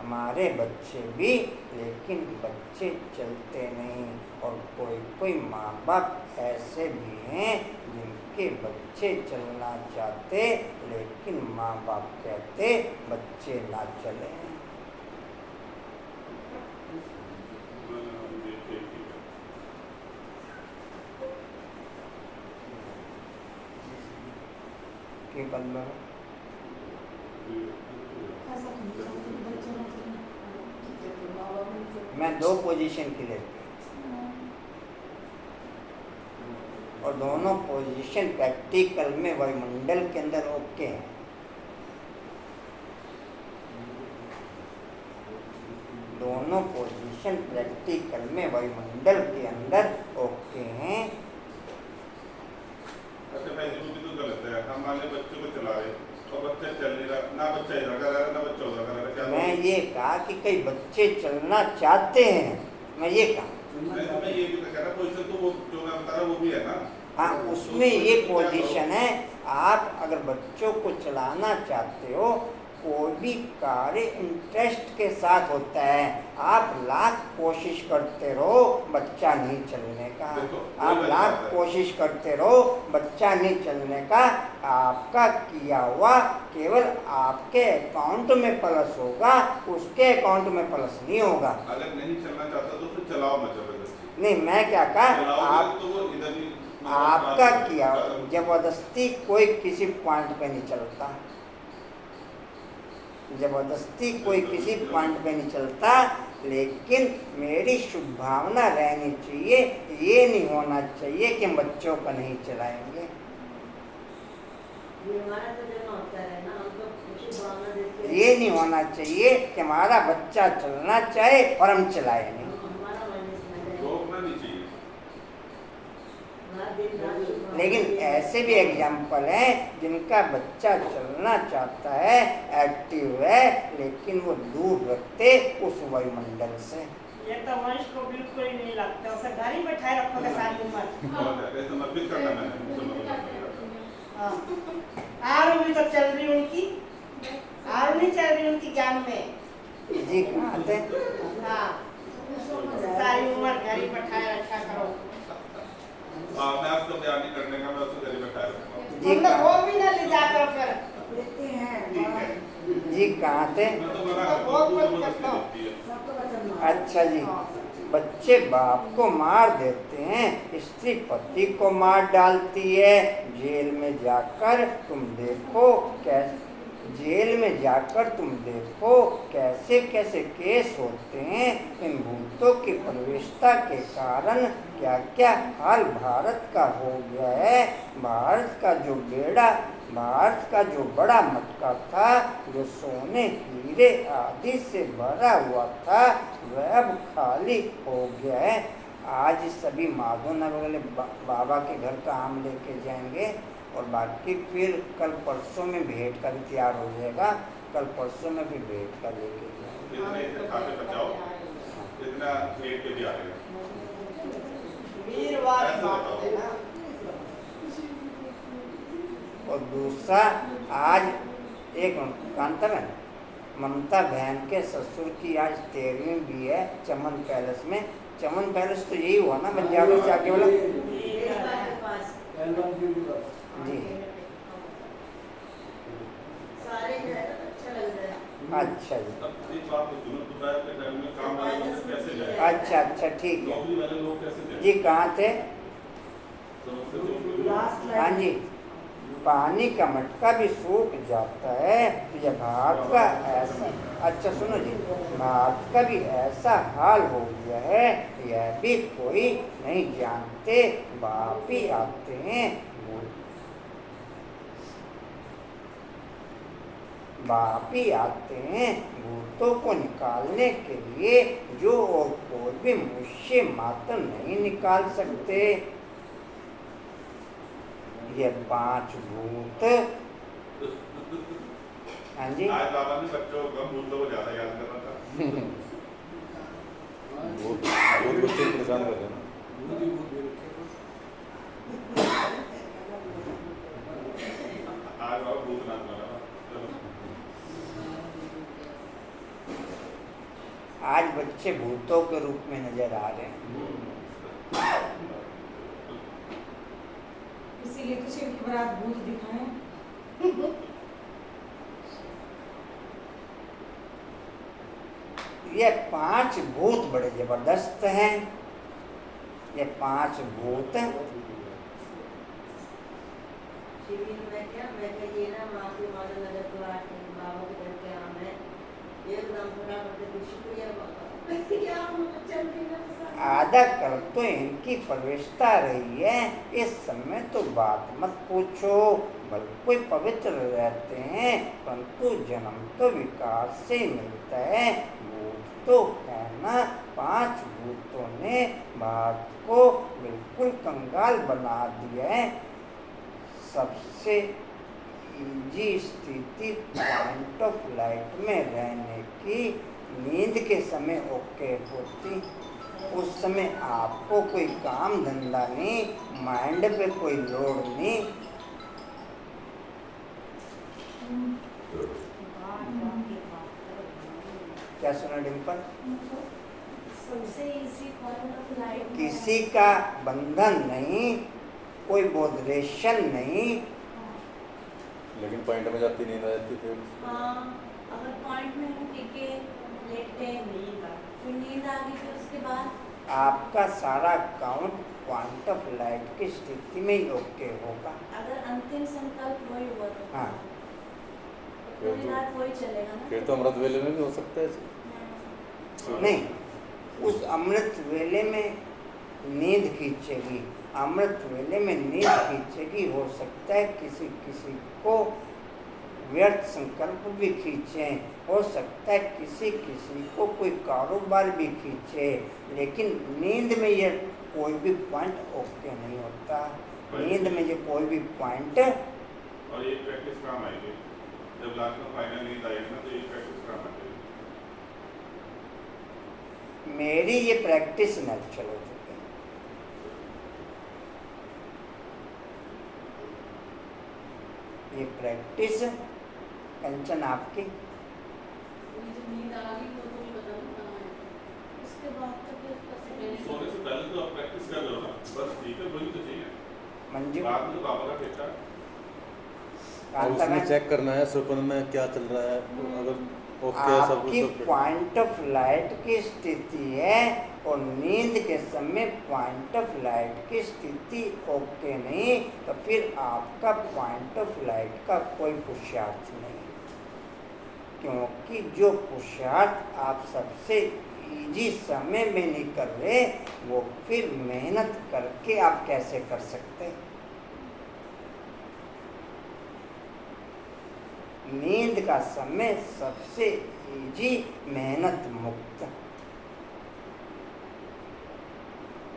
हमारे बच्चे भी, लेकिन बच्चे चलते नहीं। और कोई माँ बाप ऐसे भी हैं जिनके बच्चे चलना चाहते लेकिन माँ बाप कहते बच्चे ना चलें। के बंदा मैं 2 पोजीशन की लेती हूँ। दोनों पोजीशन प्रैक्टिकल में वायुमंडल के अंदर ओके हैं। दोनों पोजीशन प्रैक्टिकल में वायुमंडल के अंदर ओके हैं। अच्छा भाई जी, वो भी तो गलत है। हम मान लीजिए बच्चे को चला रहे और बच्चा चल नहीं रहा, ना बच्चा इधर का रहा ना बच्चा उधर का रहा, क्या मैं ये कहा कि कई बच्चे चलना चाहते हैं, मैं ये कहा। मैं ये भी तो कह रहा पोजीशन तो वो जो मैं बता रहा वो भी है ना। हाँ, उसमें ये पोजीशन है। आप अगर बच्चों को चलाना चाहते हो, कोई भी कार्य इंटरेस्ट के साथ होता है। आप लाख कोशिश करते रहो, बच्चा नहीं चलने का। आप लाख कोशिश करते रहो, बच्चा नहीं चलने का। आपका किया हुआ केवल आपके अकाउंट में प्लस होगा, उसके अकाउंट में प्लस नहीं होगा। अगर नहीं चलना चाहता तो फिर चलाओ मत जबरदस्ती। नहीं, मैं क्या कहा, आप तो वो इधर ही आपका किया जबरदस्ती कोई किसी पॉइंट पे नहीं चलता। जबरदस्ती कोई किसी पॉइंट पे नहीं चलता। लेकिन मेरी शुभ भावना रहनी चाहिए। ये नहीं होना चाहिए कि हम बच्चों को नहीं चलाएंगे। ये हमारा तो जन्म होता है ना, हम तो शुभ भावना देते हैं। ये नहीं होना चाहिए कि हमारा बच्चा चलना चाहे और हम चलाए नहीं। हमारा मन इसमें है। रोकना नहीं चाहिए। रात दिन रात शुभ भावना लेकिन देते हैं। ऐसे भी एग्जाम्पल हैं जिनका बच्चा चलना चाहता है, एक्टिव है, लेकिन वो दूर रखते उस वायुमंडल से। ये तो वंश को बिल्कुल ही नहीं लगता, उसे घर ही बैठाए रखोगे सारी उम्र। बहुत है, समर्पित करना मैंने। हाँ, आरू भी तो चल रही उनकी, आरू नहीं चल रही उनकी ज्ञान में। जी कहाँ थे? हाँ, सारी उम्र घर ही बैठाए रखा करो। मैं उसको प्यार नहीं करने का, मैं उसको घर ही बैठाया रखूंगा। जी मतलब कहाँ? वो भी ना ले जाकर फिर। देते हैं। ठीक है। जी कहाँ थे? मैं तो मना करता हूँ, तू जबरदस्ती देती है। सबको वचन मारो। अच्छा जी, बच्चे बाप को मार देते हैं, स्त्री पति को मार डालती है। जेल में जाकर तुम देखो कैसे, जेल में जाकर तुम देखो कैसे कैसे केस होते हैं। इन भूतों की प्रवेशता के कारण क्या क्या हाल भारत का हो गया है। भारत का जो बेड़ा, भारत का जो बड़ा मटका था, जो सोने हीरे आदि से भरा हुआ था, वह अब खाली हो गया है। आज सभी माधो नगर वाले बाबा के घर का आम लेके जाएंगे और बाकी फिर कल परसों में भेंट का भी तैयार हो जाएगा। कल परसों में फिर भेंट का लेके जाएंगे। इतने इतने खा के बचाओ, इतना पेट पे भी आ गया। वीरवार बात है ना। और दूसरा, आज एक कांतर है, ममता बहन के ससुर की आज 13वीं भी है चमन पैलेस में। चमन पैलेस तो यही हुआ ना बंजारों से आगे वाला? रेखा के पास जी, सारे जो है ना अच्छा लग रहा है। अच्छा जी, अब एक बात तो सुनो, दोपहर के टाइम में काम वाले लोग कैसे जाए? अच्छा अच्छा, ठीक है नौकरी वाले लोग कैसे जाए? जी। कहाँ थे? समझते हो? लास्ट हाँ जी, पानी का मटका भी सूख जाता है। तो यह भारत का ऐसा, अच्छा सुनो जी, भारत का भी ऐसा हाल हो गया है, यह भी कोई नहीं जानते। बाप ही आते हैं, बाप ही आते हैं भूतों को निकालने के लिए, जो और कोई भी मुझसे मात्र नहीं निकाल सकते। ये 5 भूत। हाँ जी, आज बाबा ने बच्चों को कम भूतों को ज्यादा याद करना था। वो बच्चे परेशान कर रहे हैं ना। आज बाबा भूत नाच रहा है। आज बच्चे भूतों के रूप में नजर आ रहे हैं। इसीलिए तो शिव की बारात भूत दिखाएं। ये 5 भूत बड़े जबरदस्त हैं। ये 5 भूत शिविर में क्या, मैं कहिए ना माँ के माधव नगर को आके बाबा के घर के आम है, एकदम फटाफट से शुक्रिया बाबा। क्या हम चल रही ना आधा कल तो इनकी प्रवेशता रही है, इस समय तो बात मत पूछो। बिल्कुल पवित्र रहते हैं, परंतु जन्म तो विकार से मिलता है। भूत तो है ना, 5 भूतों ने भारत को बिल्कुल कंगाल बना दिया है। सबसे इजी स्थिति पॉइंट ऑफ लाइट में रहने की नींद के समय ओके होती। उस समय आपको कोई काम धंधा नहीं, माइंड पे कोई लोड नहीं। क्या सुना डिम्पल? किसी का बंधन नहीं, कोई बोधरेशन नहीं। लेकिन पॉइंट में जाती नींद आ जाती फिर अगर पॉइंट में हम टिके लेटे फिर नींद आ गई, फिर उसके बाद आपका सारा काउंट पॉइंट ऑफ लाइट की स्थिति में ही ओके होगा। अगर अंतिम संकल्प वही हुआ तो हाँ, पूरी रात वही चलेगा ना। फिर तो अमृत वेले में भी हो सकता है ऐसे। नहीं, उस अमृत वेले में नींद खींचेगी, अमृत वेले में नींद खींचेगी। हो सकता है किसी किसी को व्यर्थ संकल्प भी खींचे, हो सकता है किसी किसी को कोई कारोबार भी खींचे, लेकिन नींद में ये कोई भी पॉइंट ओके नहीं होता। नींद में ये कोई भी पॉइंट। और ये प्रैक्टिस काम आएगी जब लास्ट में फाइनल नींद आएगी ना, तो ये प्रैक्टिस काम आएगी। मेरी ये प्रैक्टिस नेचुरल हो चुकी है। ये प्रैक्टिस कंचन आपकी। मुझे नींद आ गई तो कुछ पता नहीं कहाँ है। उसके बाद तो फिर सोने से पहले तो आप प्रैक्टिस कर लो ना, बस ठीक है, वही तो चाहिए। मंजू, बाद में तो पापा का ठेका। और उसमें चेक करना है स्वप्न में क्या चल रहा है, अगर ओके सब आपकी कुछ पॉइंट ऑफ लाइट की स्थिति है और नींद के समय पॉइंट ऑफ लाइट की स्थिति ओके नहीं, तो फिर आपका पॉइंट ऑफ लाइट का कोई पुरुषार्थ नहीं। क्योंकि जो पुरुषार्थ आप सबसे इजी समय में नहीं कर रहे, वो फिर मेहनत करके आप कैसे कर सकते हैं? नींद का समय सबसे इजी, मेहनत मुक्त।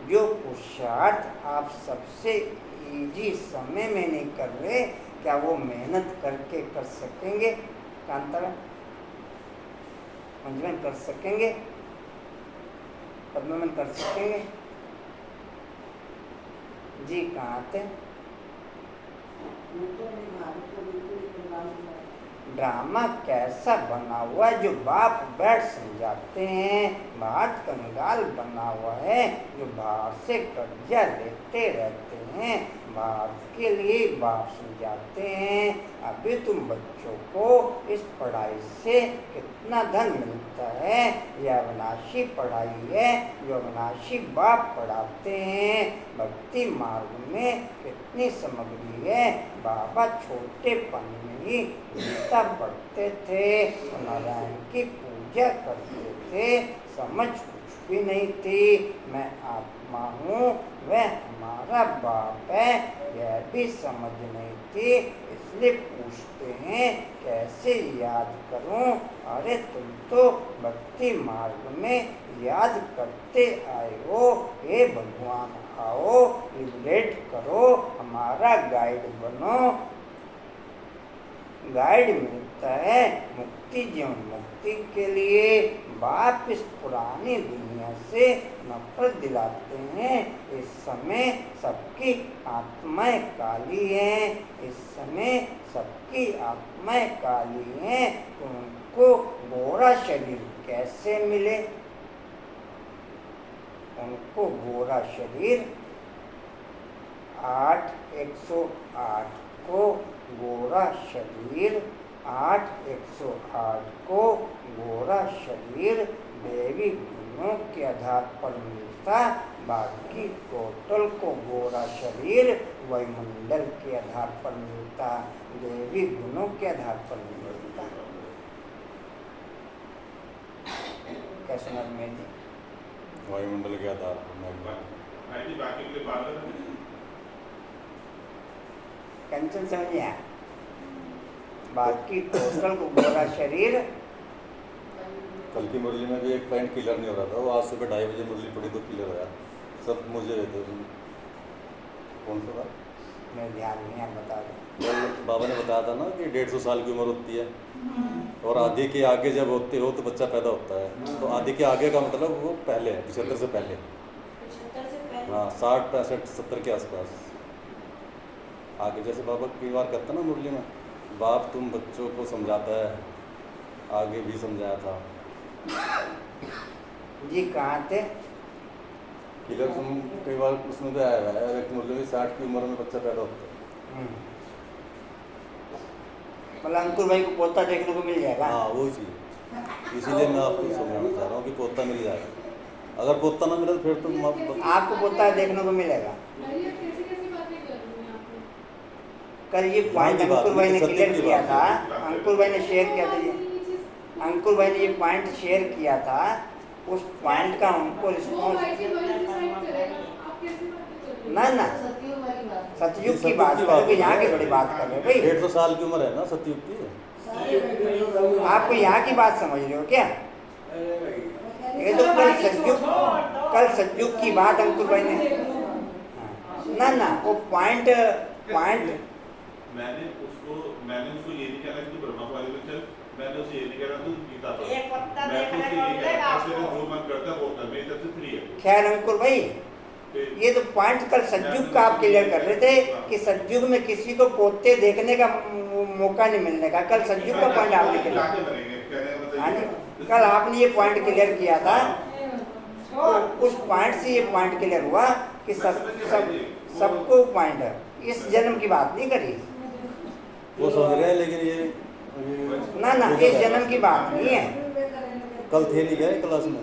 जो पुरुषार्थ आप सबसे इजी समय में नहीं कर रहे, क्या वो मेहनत करके कर सकेंगे? कांतारा, मंजमन कर सकेंगे? पद्मन कर सकेंगे? जी कहाँ थे? ड्रामा कैसा बना हुआ है जो बाप बैठ समझाते हैं। बात कंगाल बना हुआ है जो बाहर से कर्जा लेते रहते हैं, बात के लिए बाप समझाते हैं। अभी तुम बच्चों को इस पढ़ाई से कितना धन मिलता है, यह अविनाशी पढ़ाई है जो अविनाशी बाप पढ़ाते हैं। भक्ति मार्ग में कितनी सामग्री है। बाबा छोटेपन में ही गीता पढ़ते थे, नारायण की पूजा करते थे, समझ कुछ भी नहीं थी। मैं आत्मा हूँ, वह हमारा बाप है, यह भी समझ नहीं थी। इसलिए पूछते हैं कैसे याद करूं? अरे तुम तो भक्ति मार्ग में याद करते आए हो। हे भगवान आओ, लिबरेट करो, हमारा गाइड बनो। गाइड मिलता है मुक्ति, जीवन मुक्ति के लिए। बाप इस पुरानी दुनिया से नफरत दिलाते हैं। इस समय सबकी आत्माएं काली हैं, इस समय सबकी आत्माएं काली हैं, तो उनको गोरा शरीर कैसे मिले? उनको गोरा शरीर 8/108 को गोरा शरीर 8/108 को गोरा शरीर देवी गुणों के आधार पर मिलता। बाकी टोटल को गोरा शरीर वायुमंडल के आधार पर मिलता, देवी गुणों के आधार पर मिलता। कैसे नरमेश जी? वायुमंडल के आधार पर मैग्नेट। आईटी बाकी के लिए पार्लर है। कंचन समझ में आया? बाकी टोटल को पूरा शरीर। कल की मुरली में भी एक पॉइंट क्लियर नहीं हो रहा था, वो आज सुबह 2:30 बजे मुरली पड़ी तो क्लियर हो गया सब। मुझे कौन सा था मेरे ध्यान नहीं है, बता दो। कल बाबा ने बताया था ना कि 150 साल की उम्र होती है और आधे के आगे जब होते हो तो बच्चा पैदा होता है। तो आधे के आगे का मतलब वो पहले है, 75 से पहले। 75 से पहले। हाँ 60 65 70 के आसपास आगे। जैसे बाबा कई बार कहते हैं ना मुरली में, बाप तुम बच्चों को समझाता है, आगे भी समझाया था जी। कहाँ थे? क्लियर तुम कई बार उसमें भी आया हुआ है एक मुरली में 60 की उम्र में बच्चा पैदा होता है। मतलब अंकुर भाई को पोता देखने को मिल जाएगा। हाँ वो चीज़, इसीलिए मैं आपको समझाना चाह रहा हूँ कि पोता मिल जाएगा। अगर पोता ना मिले तो फिर तुम आपको पोता देखने को मिलेगा। कल ये पॉइंट अंकुर भाई ने क्लियर किया था। अंकुर भाई ने शेयर किया था ये। अंकुर भाई ने ये पॉइंट शेयर किया था। उस पॉइंट का उनको रिस्पॉन्स ना ना सतयुग की बात कर रहे, यहाँ की बड़ी बात कर रहे हो भाई। 150 साल की उम्र है ना सतयुग की। आपको यहाँ की बात समझ रहे हो क्या? ये तो कल सतयुग की बात अंकुर भाई ने। ना ना वो पॉइंट मैंने उसको ये नहीं कहना कि तू ब्रह्मा वाले में चल। मैंने उसे ये नहीं कहना तू गीता पर। एक पत्ता मैं तो देखने उसे को ये मिलेगा कहना आपको। जो मन करता है वो कर, मेरी तरफ से फ्री है। खैर अंकुर भाई, ये तो पॉइंट कल सतयुग का आप क्लियर कर रहे थे कि सतयुग में किसी को पोते देखने का मौका नहीं मिलने का। कल सतयुग का पॉइंट आपने क्लियर, कल आपने ये पॉइंट क्लियर किया था। तो उस पॉइंट से ये पॉइंट क्लियर हुआ कि सबको पॉइंट है। इस जन्म की बात नहीं करी। वो समझ रहे हैं लेकिन ये ना ना इस जन्म की बात नहीं है। कल थे नहीं गए क्लास में।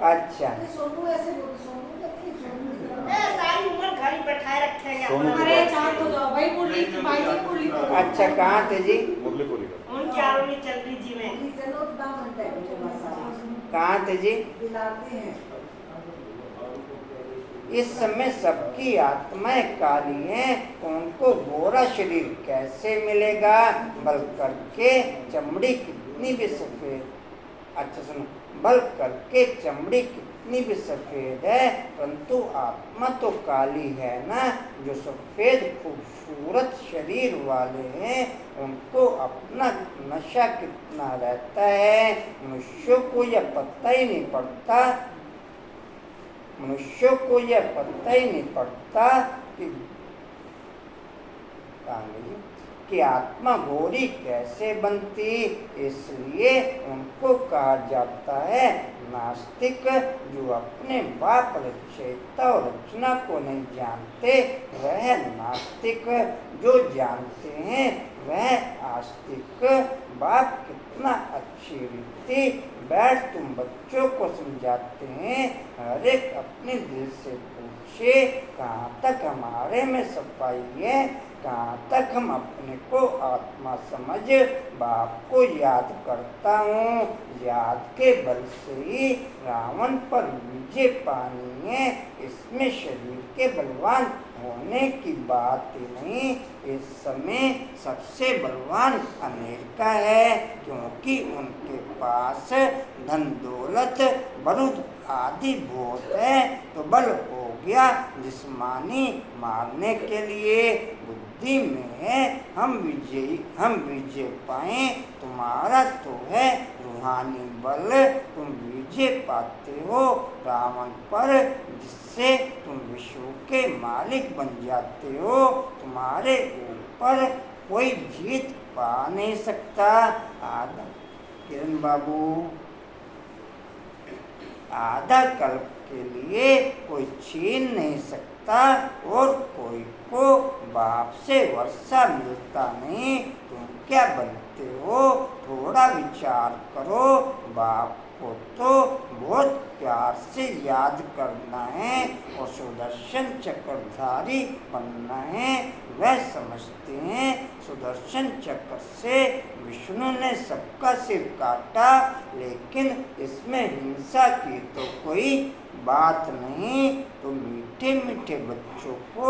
अच्छा सोनू ऐसे बोल, सोनू तो नहीं, सोनू तो सारी उम्र घर ही बैठाए रखेंगे सोनू अपना। की अरे बात। शांत हो जाओ भाई, बोल रही थी भाई जी, बोल रही थी। अच्छा कहाँ थे जी? मुरली पूरी कर। उनकी आरती चल रही जी में। बोली, चलो दाम घंटा है बेटे मसाला कहाँ थे जी? दिलाते हैं। इस समय सबकी आत्माएं काली हैं, उनको गोरा शरीर कैसे मिलेगा? बल करके चमड़ी कितनी भी सफेद, अच्छा सुनो, बल करके चमड़ी कितनी भी सफेद है, परंतु आत्मा तो काली है ना। जो सफेद खूबसूरत शरीर वाले हैं उनको अपना नशा कितना रहता है, मनुष्यों को यह पता ही नहीं पड़ता। मनुष्यों को यह पता ही नहीं पड़ता कि आत्मा गोरी कैसे बनती। इसलिए उनको कहा जाता है नास्तिक। जो अपने बाप रचयिता और रचना को नहीं जानते वह नास्तिक, जो जानते हैं वह आस्तिक। बाप कितना अच्छी रीति बैठ तुम बच्चों को समझाते हैं। हर एक अपने दिल से पूछे कहाँ तक हमारे में सफाई है, कहाँ तक हम अपने को आत्मा समझ बाप को याद करता हूँ। याद के बल से ही रावण पर विजय पानी है। इसमें शरीर के बलवान होने की बात ही नहीं। इस समय सबसे बलवान अमेरिका है, क्योंकि उनके पास धन दौलत बारूद आदि बहुत है। तो बल हो गया जिस्मानी मारने के लिए, बुद्धि में है हम विजय पाएं। तुम्हारा तो है रूहानी बल, तुम विजय पाते हो रावण पर, जिससे तुम विश्व के मालिक बन जाते हो। तुम्हारे ऊपर कोई जीत पा नहीं सकता। आधा किरण बाबू, आधा कल्प के लिए कोई छीन नहीं सकता और कोई को बाप से वर्षा मिलता नहीं। तुम क्या बनते हो? थोड़ा विचार करो। बाप को तो बहुत प्यार से याद करना है और सुदर्शन चक्रधारी बनना है। वह समझते हैं सुदर्शन चक्र से विष्णु ने सबका सिर काटा, लेकिन इसमें हिंसा की तो कोई बात नहीं। तो मीठे मीठे बच्चों को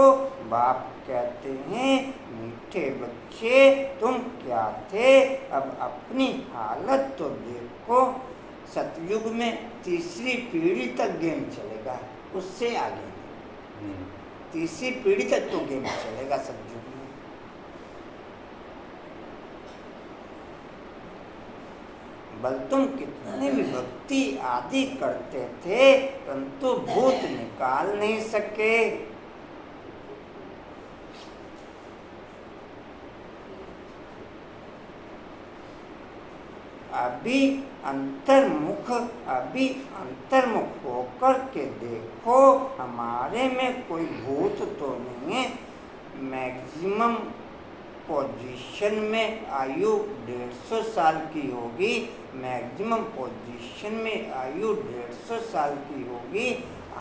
बाप कहते हैं। मीठे बच्चे तुम क्या थे, अब अपनी हालत तो देखो। सतयुग में तीसरी पीढ़ी तक गेम चलेगा, उससे आगे तीसरी पीढ़ी तक तो गेम चलेगा सतयुग में। बल तुम कितने भी भक्ति आदि करते थे, परंतु भूत निकाल नहीं सके। अभी अंतर्मुख होकर के देखो, हमारे में कोई भूत तो नहीं है। मैक्सिमम पोजीशन में आयु 150 साल की होगी। मैक्सिमम पोजीशन में आयु 150 साल की होगी।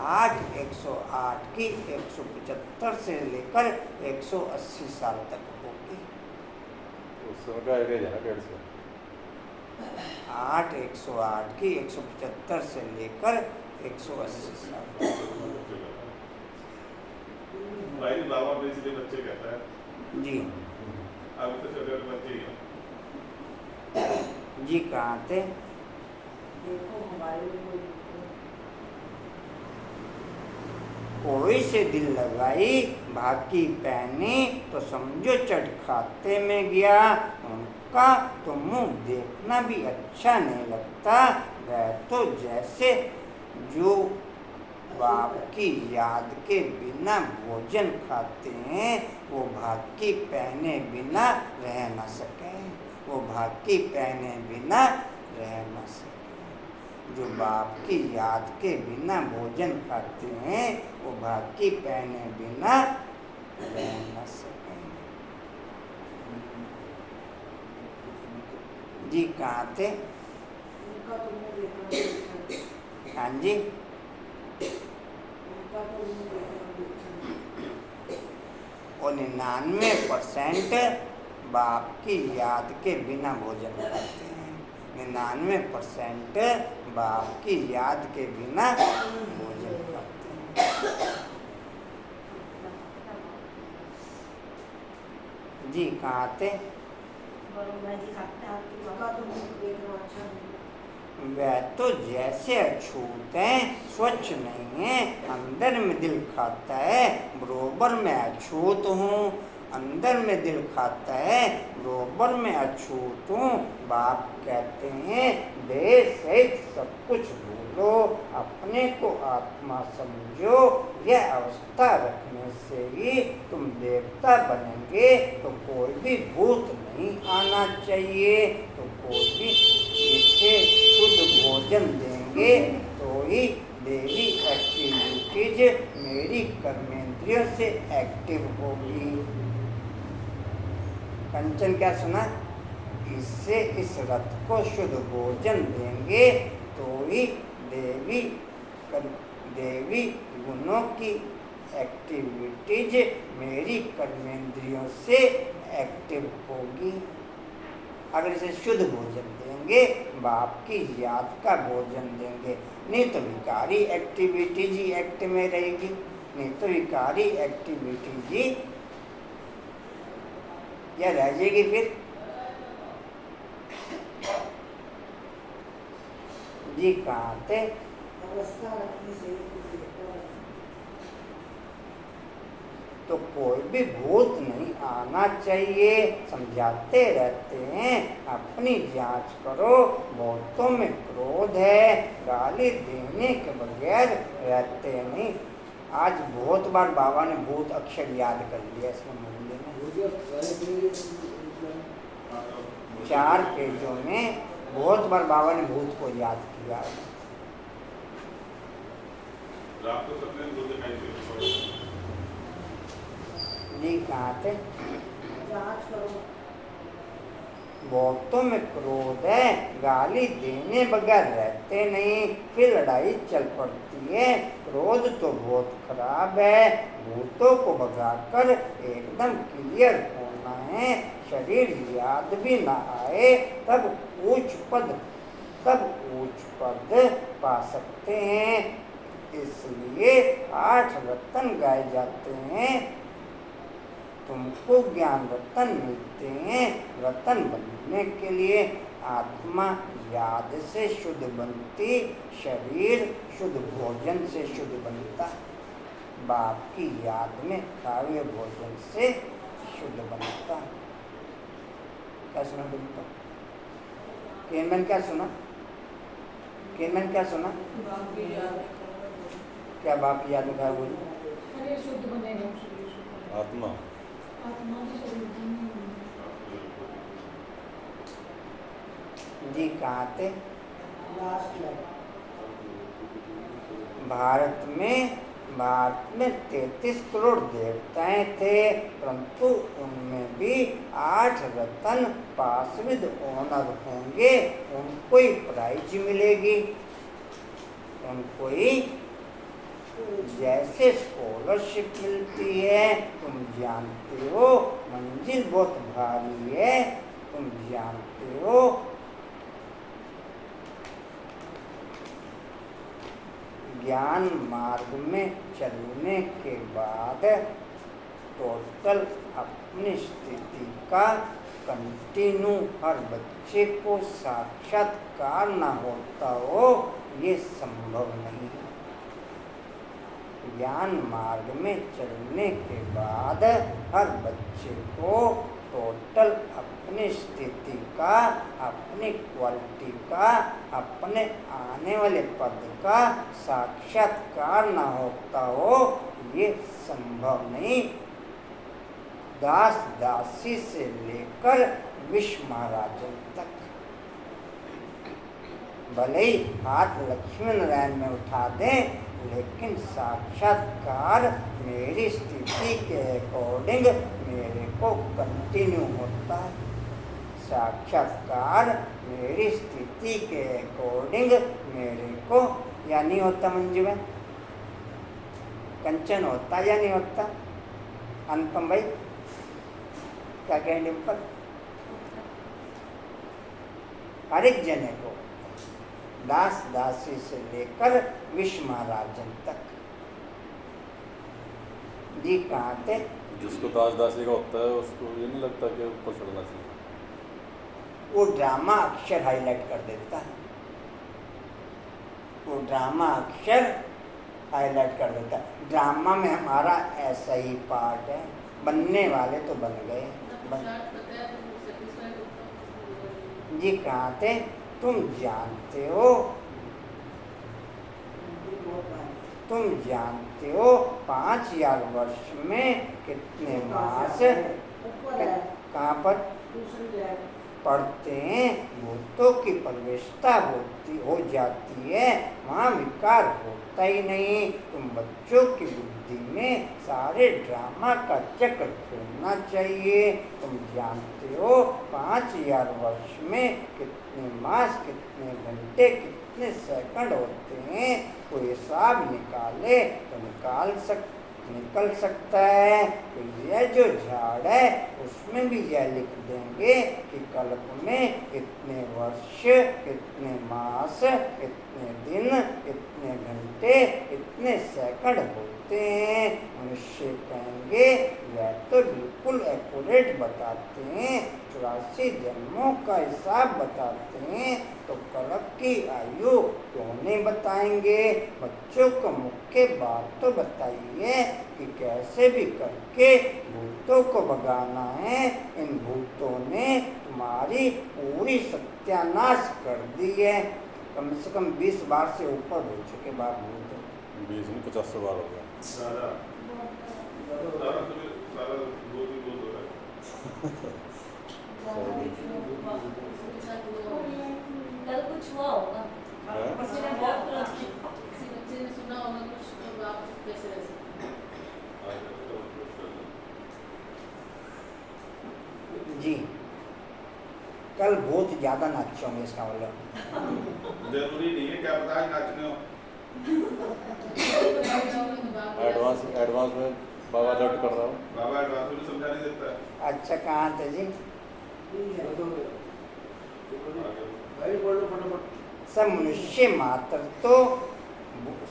108 की 175 से लेकर 180 साल तक होगी। उस समय का एवरेज है ना 150। 108 की 175 से लेकर 180 साल। भाई बाबा भी इसलिए बच्चे कहता है जी अभी तो छोटे बच्चे ही हैं। जी कहाँ थे? देखो हमारे लिए कोई से दिल लगाई भाकी पहनी तो समझो चट खाते में गया। उनका तो मुंह देखना भी अच्छा नहीं लगता। वह तो जैसे जो बाप की याद के बिना भोजन खाते हैं, वो भाकी पहने बिना रह न सके। वो भाकी पहने बिना रह न सके। जो बाप की याद के बिना भोजन खाते हैं, वो भाकी पहने बिना रह न सके। जी कहाँ थे? उनका तुमने देखा। हाँ जी, उनका तो तुमने देखा। और 99% बाप की याद के बिना भोजन करते हैं। 99% बाप की याद के बिना भोजन करते हैं। जी कहाँ थे? उनका तो मुझे देखना अच्छा नहीं। वह तो जैसे अछूत हैं, स्वच्छ नहीं है। अंदर में दिल खाता है, बरोबर में अछूत हूँ। अंदर में दिल खाता है, बरोबर में अछूत हूँ। बाप कहते हैं देह सहित सब कुछ भूलो, अपने को आत्मा समझो। यह अवस्था रखने से ही तुम देवता बनेंगे। तो कोई भी भूत नहीं आना चाहिए। तो कोई भी इसे शुद्ध भोजन देंगे तो ही देवी एक्टिविटीज मेरी कर्मेंद्रियों से एक्टिव होगी। कंचन क्या सुना? इससे इस रथ को शुद्ध भोजन देंगे तो ही देवी गुणों की एक्टिविटीज मेरी कर्मेंद्रियों से एक्टिव होगी। अगर इसे शुद्ध भोजन देंगे, बाप की याद का भोजन देंगे, नहीं तो विकारी एक्टिविटीज ही एक्ट में रहेगी। नहीं तो विकारी एक्टिविटीज ही या रह जाएगी। फिर जी कहाँ थे? अवस्था रखने से कुछ देखता है। तो कोई भी भूत नहीं आना चाहिए। समझाते रहते हैं अपनी जांच करो। बहुतों में क्रोध है, गाली देने के बगैर रहते नहीं। आज बहुत बार बाबा ने भूत अक्षर याद कर लिया इसमें मोहल्ले में। 4 पेजों में बहुत बार बाबा ने भूत को याद किया। रात को सपने में 2 दिखाई देते। जी कहाँ थे? जांच करो। बहुतों में क्रोध है, गाली देने बगैर रहते नहीं, फिर लड़ाई चल पड़ती है। क्रोध तो बहुत खराब है, भूतों को भगाकर एकदम क्लियर होना है। शरीर याद भी ना आए तब ऊंच पद पा सकते हैं। इसलिए 8 रत्न गाए जाते हैं। तुमको ज्ञान रत्न मिलते हैं। रत्न बनने के लिए आत्मा याद से शुद्ध बनती, शरीर शुद्ध भोजन से शुद्ध बनता। बाप की याद में खाए भोजन से शुद्ध बनता। क्या सुना तुमको? केनमैन क्या सुना? केनमैन क्या सुना? बाप की याद। क्या बाप की याद में खाए भोजन? अरे शुद्ध बनेगा शरीर। आत्मा आत्मा की शरीर नहीं। जी कहाँ थे? लास्ट में भारत में 33 करोड़ देवताएं थे, परंतु उनमें भी 8 रत्न पास विद ऑनर होंगे। उनको ही प्राइज मिलेगी। उनको ही जैसे स्कॉलरशिप मिलती है। तुम जानते हो मंजिल बहुत भारी है, तुम जानते हो। ज्ञान मार्ग में चलने के बाद टोटल अपनी स्थिति का कंटिन्यू हर बच्चे को साक्षात्कार ना होता हो, ये संभव नहीं है। ज्ञान मार्ग में चलने के बाद हर बच्चे को टोटल अपनी स्थिति का, अपनी क्वालिटी का, अपने आने वाले पद का साक्षात्कार ना होता हो, ये संभव नहीं। दास दासी से लेकर विश्व महाराजन तक भले ही हाथ लक्ष्मी नारायण में उठा दें, लेकिन साक्षात्कार मेरी स्थिति के अकॉर्डिंग मेरे को कंटिन्यू होता है। साक्षात्कार मेरी स्थिति के अकॉर्डिंग मेरे को या नहीं होता। मंजू में कंचन होता या नहीं होता? अनुपम भाई क्या कहें? डिम्पल हर एक जने को, दास दासी से लेकर विश्व महाराजन तक। जी कहाँ थे? जिसको दास दासी का होता है उसको ये नहीं लगता कि ऊपर चढ़ना चाहिए। वो ड्रामा अक्षर हाईलाइट कर देता है। वो ड्रामा अक्षर हाईलाइट कर देता है। ड्रामा में हमारा ऐसा ही पार्ट है। बनने वाले तो बन गए। जी कहाँ थे? तुम जानते हो, तुम जानते हो 5000 वर्ष में कितने मास कहाँ पर पढ़ते हैं? भूतों की प्रवेशता हो जाती है, वहाँ विकार होता ही नहीं। तुम बच्चों की बुद्धि में सारे ड्रामा का चक्र खोलना चाहिए। तुम जानते हो 5000 वर्ष में कितने मास, कितने घंटे, कितने सेकंड होते हैं। कोई हिसाब निकाले तो निकल सकता है। तो यह जो झाड़ है उसमें भी यह लिख देंगे कि कल्प में इतने वर्ष, इतने मास, इतने दिन, इतने घंटे, इतने सेकंड होते हैं। मनुष्य कहेंगे यह तो बिल्कुल एक्यूरेट बताते हैं, 84 जन्मों का हिसाब बताते हैं, तो कल्प की आयु क्यों नहीं बताएंगे? बच्चों को मुख्य बात तो बताइए कि कैसे भी करके भूतों को भगाना है। इन भूतों ने तुम्हारी पूरी सत्यानाश कर दी है। कम से कम 20 बार से ऊपर हो चुके बाप भूत। 20 नहीं 50 बार हो गया। सारा दो भी बहुत हो रहा है। कल कुछ हुआ होगा। हाँ? किसी ने बहुत किसी बच्चे ने सुना होगा कुछ, तो आप कैसे रह सकते हैं? जी कल बहुत ज्यादा नाचे होंगे इसका मतलब। जरूरी नहीं है, क्या पता आज नाचने हो। एडवांस में बाबा अलर्ट कर रहा हूँ। बाबा एडवांस में समझा नहीं देता। अच्छा कहाँ थे जी?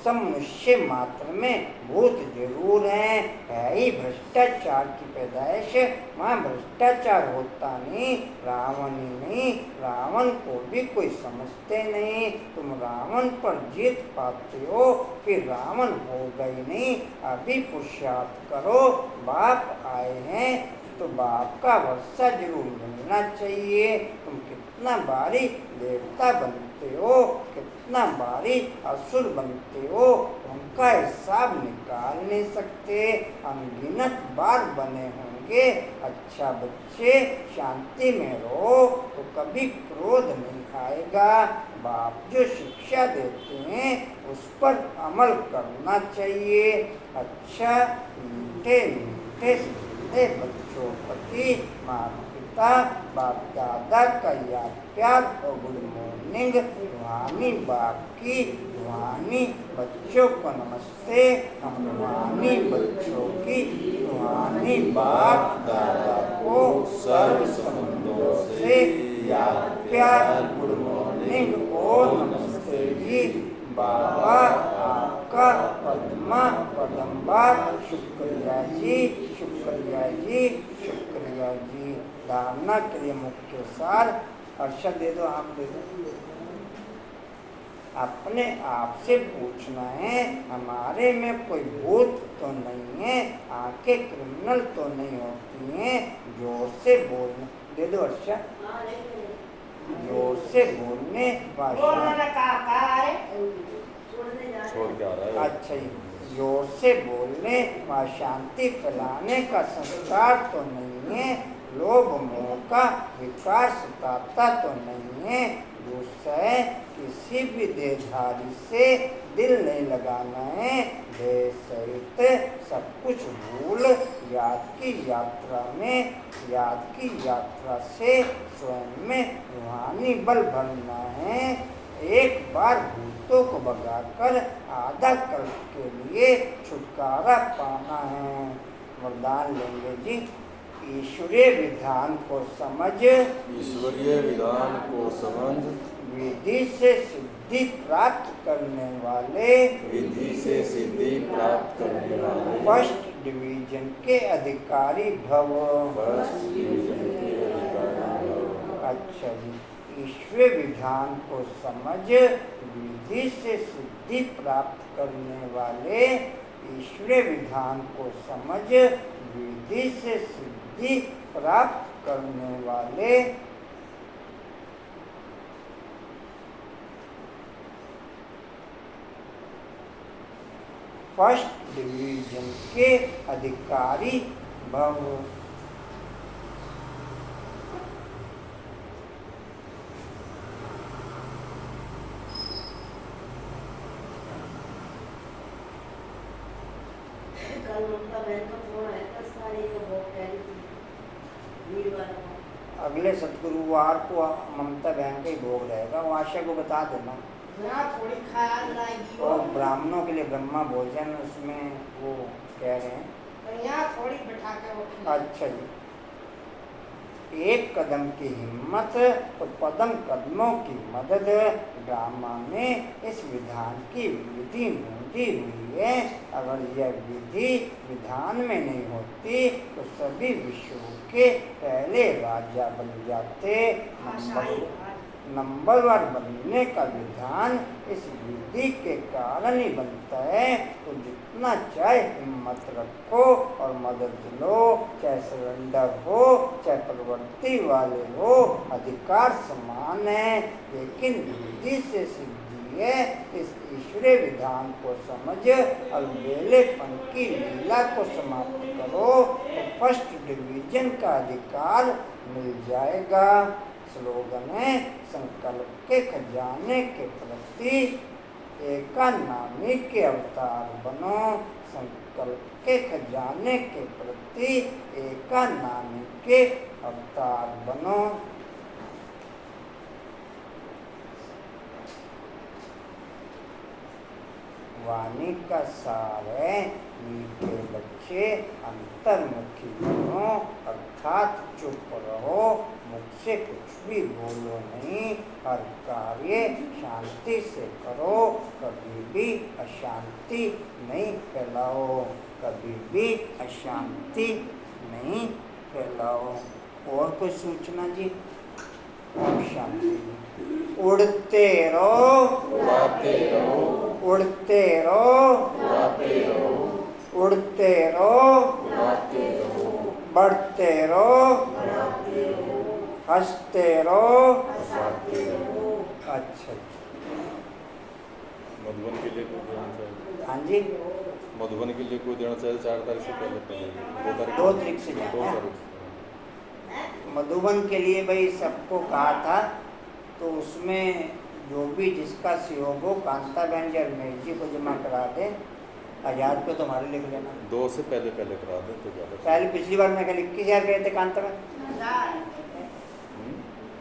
सब मनुष्य मात्र में भूत जरूर हैं, है ही भ्रष्टाचार की पैदाइश। वहाँ भ्रष्टाचार होता नहीं, रावण ही नहीं, रावण को भी कोई समझते नहीं। तुम रावण पर जीत पाते हो, फिर रावण हो गई नहीं। अभी पुरुषार्थ करो, बाप आए हैं तो बाप का वर्षा जरूर मिलना चाहिए। तुम कितना बारी देवता बनते हो, कितना बारी असुर बनते हो, उनका हिसाब निकाल नहीं सकते। अनगिनत बार बने होंगे। अच्छा बच्चे शांति में रहो तो कभी क्रोध नहीं आएगा। बाप जो शिक्षा देते हैं उस पर अमल करना चाहिए। अच्छा मीठे मीठे सीधे बच्चों प्रति माता पिता बाप दादा का याद प्यार और गुड मॉर्निंग। रूहानी बाप की, रूहानी बच्चों को नमस्ते। हम रूहानी बच्चों की, रूहानी बाप दादा को सर्व संबंधों से याद प्यार गुड मॉर्निंग और नमस्ते जी। बाबा आपका पद्मा पदम्बार शुक्रिया जी, शुक्रिया जी, शुक्रिया जी। धारणा के लिए मुख्य सार अर्षद दे दो, आप दे दो। अपने आप से पूछना है, हमारे में कोई भूत तो नहीं है, आंखें क्रिमिनल तो नहीं होती हैं। जोर से बोलने दे दो अर्षद, जोर से बोलने छोड़ के आ रहा है। अच्छा जी, जोर से बोलने व शांति फैलाने का संस्कार तो नहीं है। लोभ मोह का विकार सताता तो नहीं है। दूसरा है, किसी भी देहधारी से दिल नहीं लगाना है। देह सहित सब कुछ भूल याद की यात्रा से स्वयं में रूहानी बल भरना है। एक बार भूतों को भगाकर आधा कल के लिए छुटकारा पाना है। वरदान लेंगे जी। ईश्वरीय विधान को समझ, ईश्वरीय विधान को समझ, विधि से सिद्धि प्राप्त करने वाले, विधि से सिद्धि प्राप्त करने वाले फर्स्ट डिवीजन के अधिकारी भव। फर्स्ट डिवीजन के अधिकारी भव। अच्छा जी, ईश्वरीय विधान को समझ, विधि से सिद्धि प्राप्त करने वाले, ईश्वरीय विधान को समझ, विधि से सिद्धि प्राप्त करने वाले, फर्स्ट डिवीजन के अधिकारी भव। कल ममता बहन का फोन आया था, साड़ी का बहुत कह रही थी वीरवार को। अगले सतगुरुवार को ममता बहन का ही भोग रहेगा, वो आशा को बता देना। यहाँ थोड़ी ख्याल लाएगी और ब्राह्मणों के लिए ब्रह्मा भोजन उसमें वो कह रहे हैं। तो यहाँ थोड़ी बैठा के वो अच्छा जी, एक कदम की हिम्मत तो पदम कदमों की मदद। ड्रामा में इस विधान की विधि मूंदी हुई है। अगर यह विधि विधान में नहीं होती तो सभी विश्व के पहले राजा बन जाते। नंबर वन बनने का विधान इस विधि के कारण ही बनता है। तो जितना चाहे हिम्मत रखो और मदद लो, चाहे सरेंडर हो चाहे प्रवृत्ति वाले हो, अधिकार समान है। लेकिन विधि से सिद्धि है। इस ईश्वरीय विधान को समझ और बेलेपन की लीला को समाप्त करो तो फर्स्ट डिवीजन का अधिकार मिल जाएगा। स्लोगन है, संकल्प के खजाने के प्रति एकानामी के अवतार बनो। संकल्प के खजाने के प्रति एकानामी के अवतार बनो। वाणी का सार है। मीठे बच्चे अंतर्मुखी बनो, अर्थात चुप रहो, मुख से कुछ भी बोलो नहीं, हर कार्य शांति से करो, कभी भी अशांति नहीं फैलाओ, कभी भी अशांति नहीं फैलाओ। और कोई सूचना जी? ओम शांति। उड़ते रहो, उड़ाते रहो, उड़ते रहो, उड़ाते रहो, उड़ते रहो, उड़ाते रहो, बढ़ते रहो, हंसते रहो। हंसाते रहो। अच्छा, मधुबन के लिए कोई देना चाहिए? हाँ जी, मधुबन के लिए कोई देना चाहिए 4 तारीख से पहले पहले 2 तारीख से 2 जाना है। तारीख से। मधुबन के लिए भाई सबको कहा था, तो उसमें जो भी जिसका सहयोग हो कांता बहन जी अरमेश जी को जमा करा दें। 1000 रुपये तुम्हारे लिख लेना। 2 से पहले पहले करा दें तो ज़्यादा। पहले पिछली बार मैं कल 21,000 गए थे कांता में,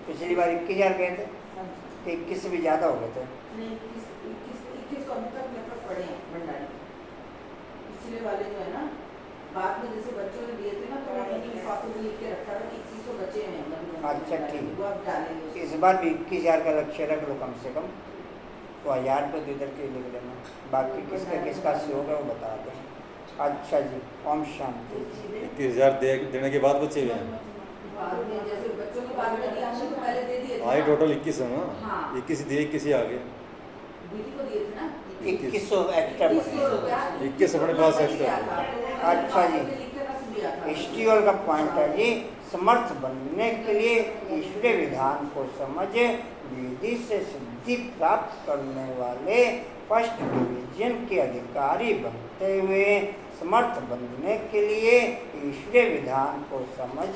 पिछली बार 21,000 गए थे, तो 21 से भी ज़्यादा हो गए थे। नहीं, 21 अभी तक मेरे पास पड़े हैं भंडारी। पिछले वाले जो है ना, बाद में जैसे बच्चों ने दिए थे ना, तो मैंने लिफाफे में लिख के रखा था कि 2100 बचे हैं मतलब। अच्छा, ठीक। वो अब डालेंगे इस बार भी 21,000 का लक्ष्य रख लो कम से कम, तो 1000 रुपये तो इधर के लिख लेना, बाकी किसका किसका सहयोग है वो बता दें। अच्छा जी, ओम शांति। 21,000 देने के बाद बचे हुए हैं। बाद में जैसे बच्चों के बाद में दिया हमने तो पहले दे दिए थे हाँ, ये ना। टोटल 21 है ना? हाँ। 21 दिए, 21 ही आ गए। दीदी को दिए थे ना 2100 एक्स्ट्रा 2100 बने। रुपया 21 अपने पास एक्स्ट्रा। अच्छा जी। लिख के रख दिया था। स्टीवल का पॉइंट है जी, समर्थ बनने के लिए ईश्वरीय विधान को समझ विधि से सिद्धि प्राप्त करने वाले फर्स्ट डिवीजन के अधिकारी बनते हुए, समर्थ बनने के लिए ईश्वरीय विधान को समझ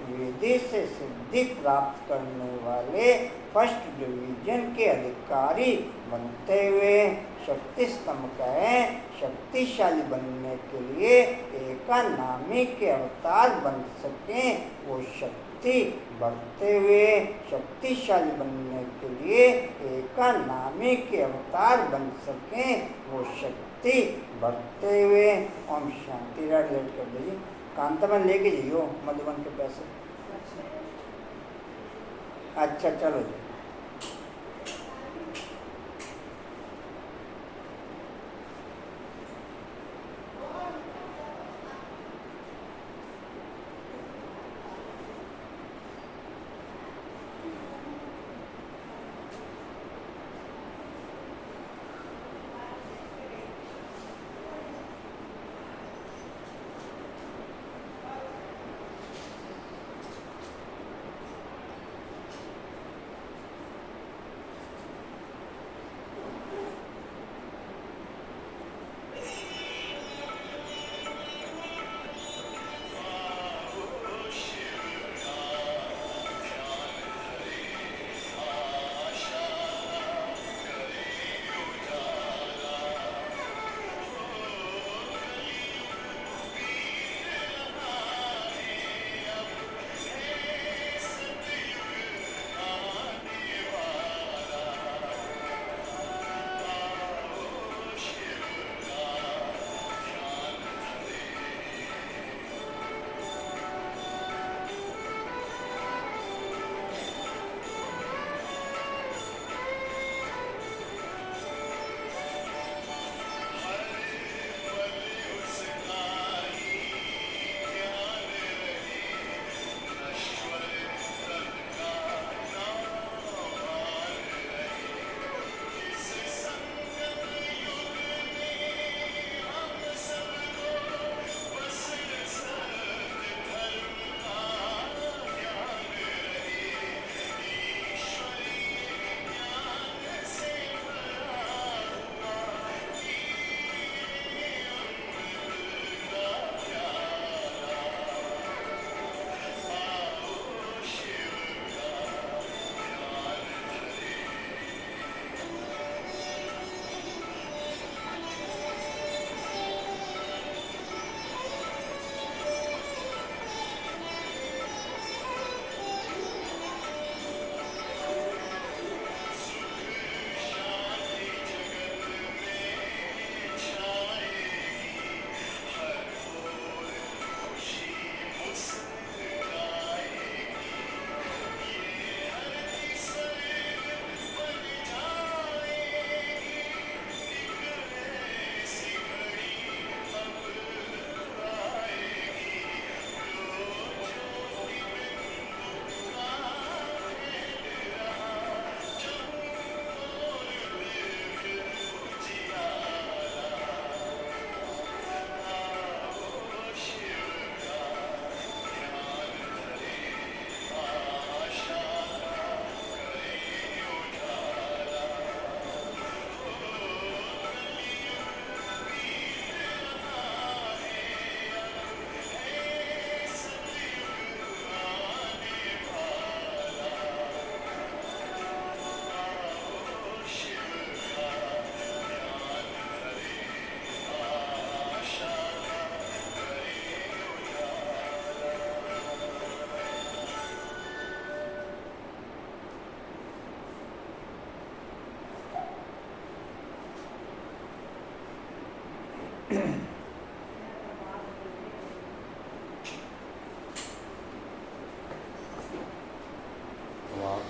विधि से सिद्धि प्राप्त करने वाले फर्स्ट डिवीजन के अधिकारी बनते हुए, शक्ति स्तंभ कहें, शक्तिशाली बनने के लिए एकानामी के अवतार बन सकें, वो शक्ति बढ़ते हुए शक्तिशाली बनने के लिए एकानामी के अवतार बन सकें, वो शक्ति बढ़ते हुए। ओम शांति। रेड लेट कर दीजिए, कांता में लेके जाइयो मधुबन के पैसे। अच्छा चलो जी।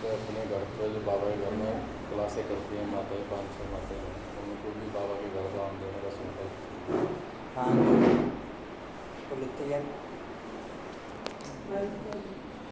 पे अपने घर पे जो बाबा के घर में क्लासें करती हैं माताएं, 5-6 माताएं, उनको भी बाबा के घर दान देने का संकल्प। हाँ बोलिए तैयार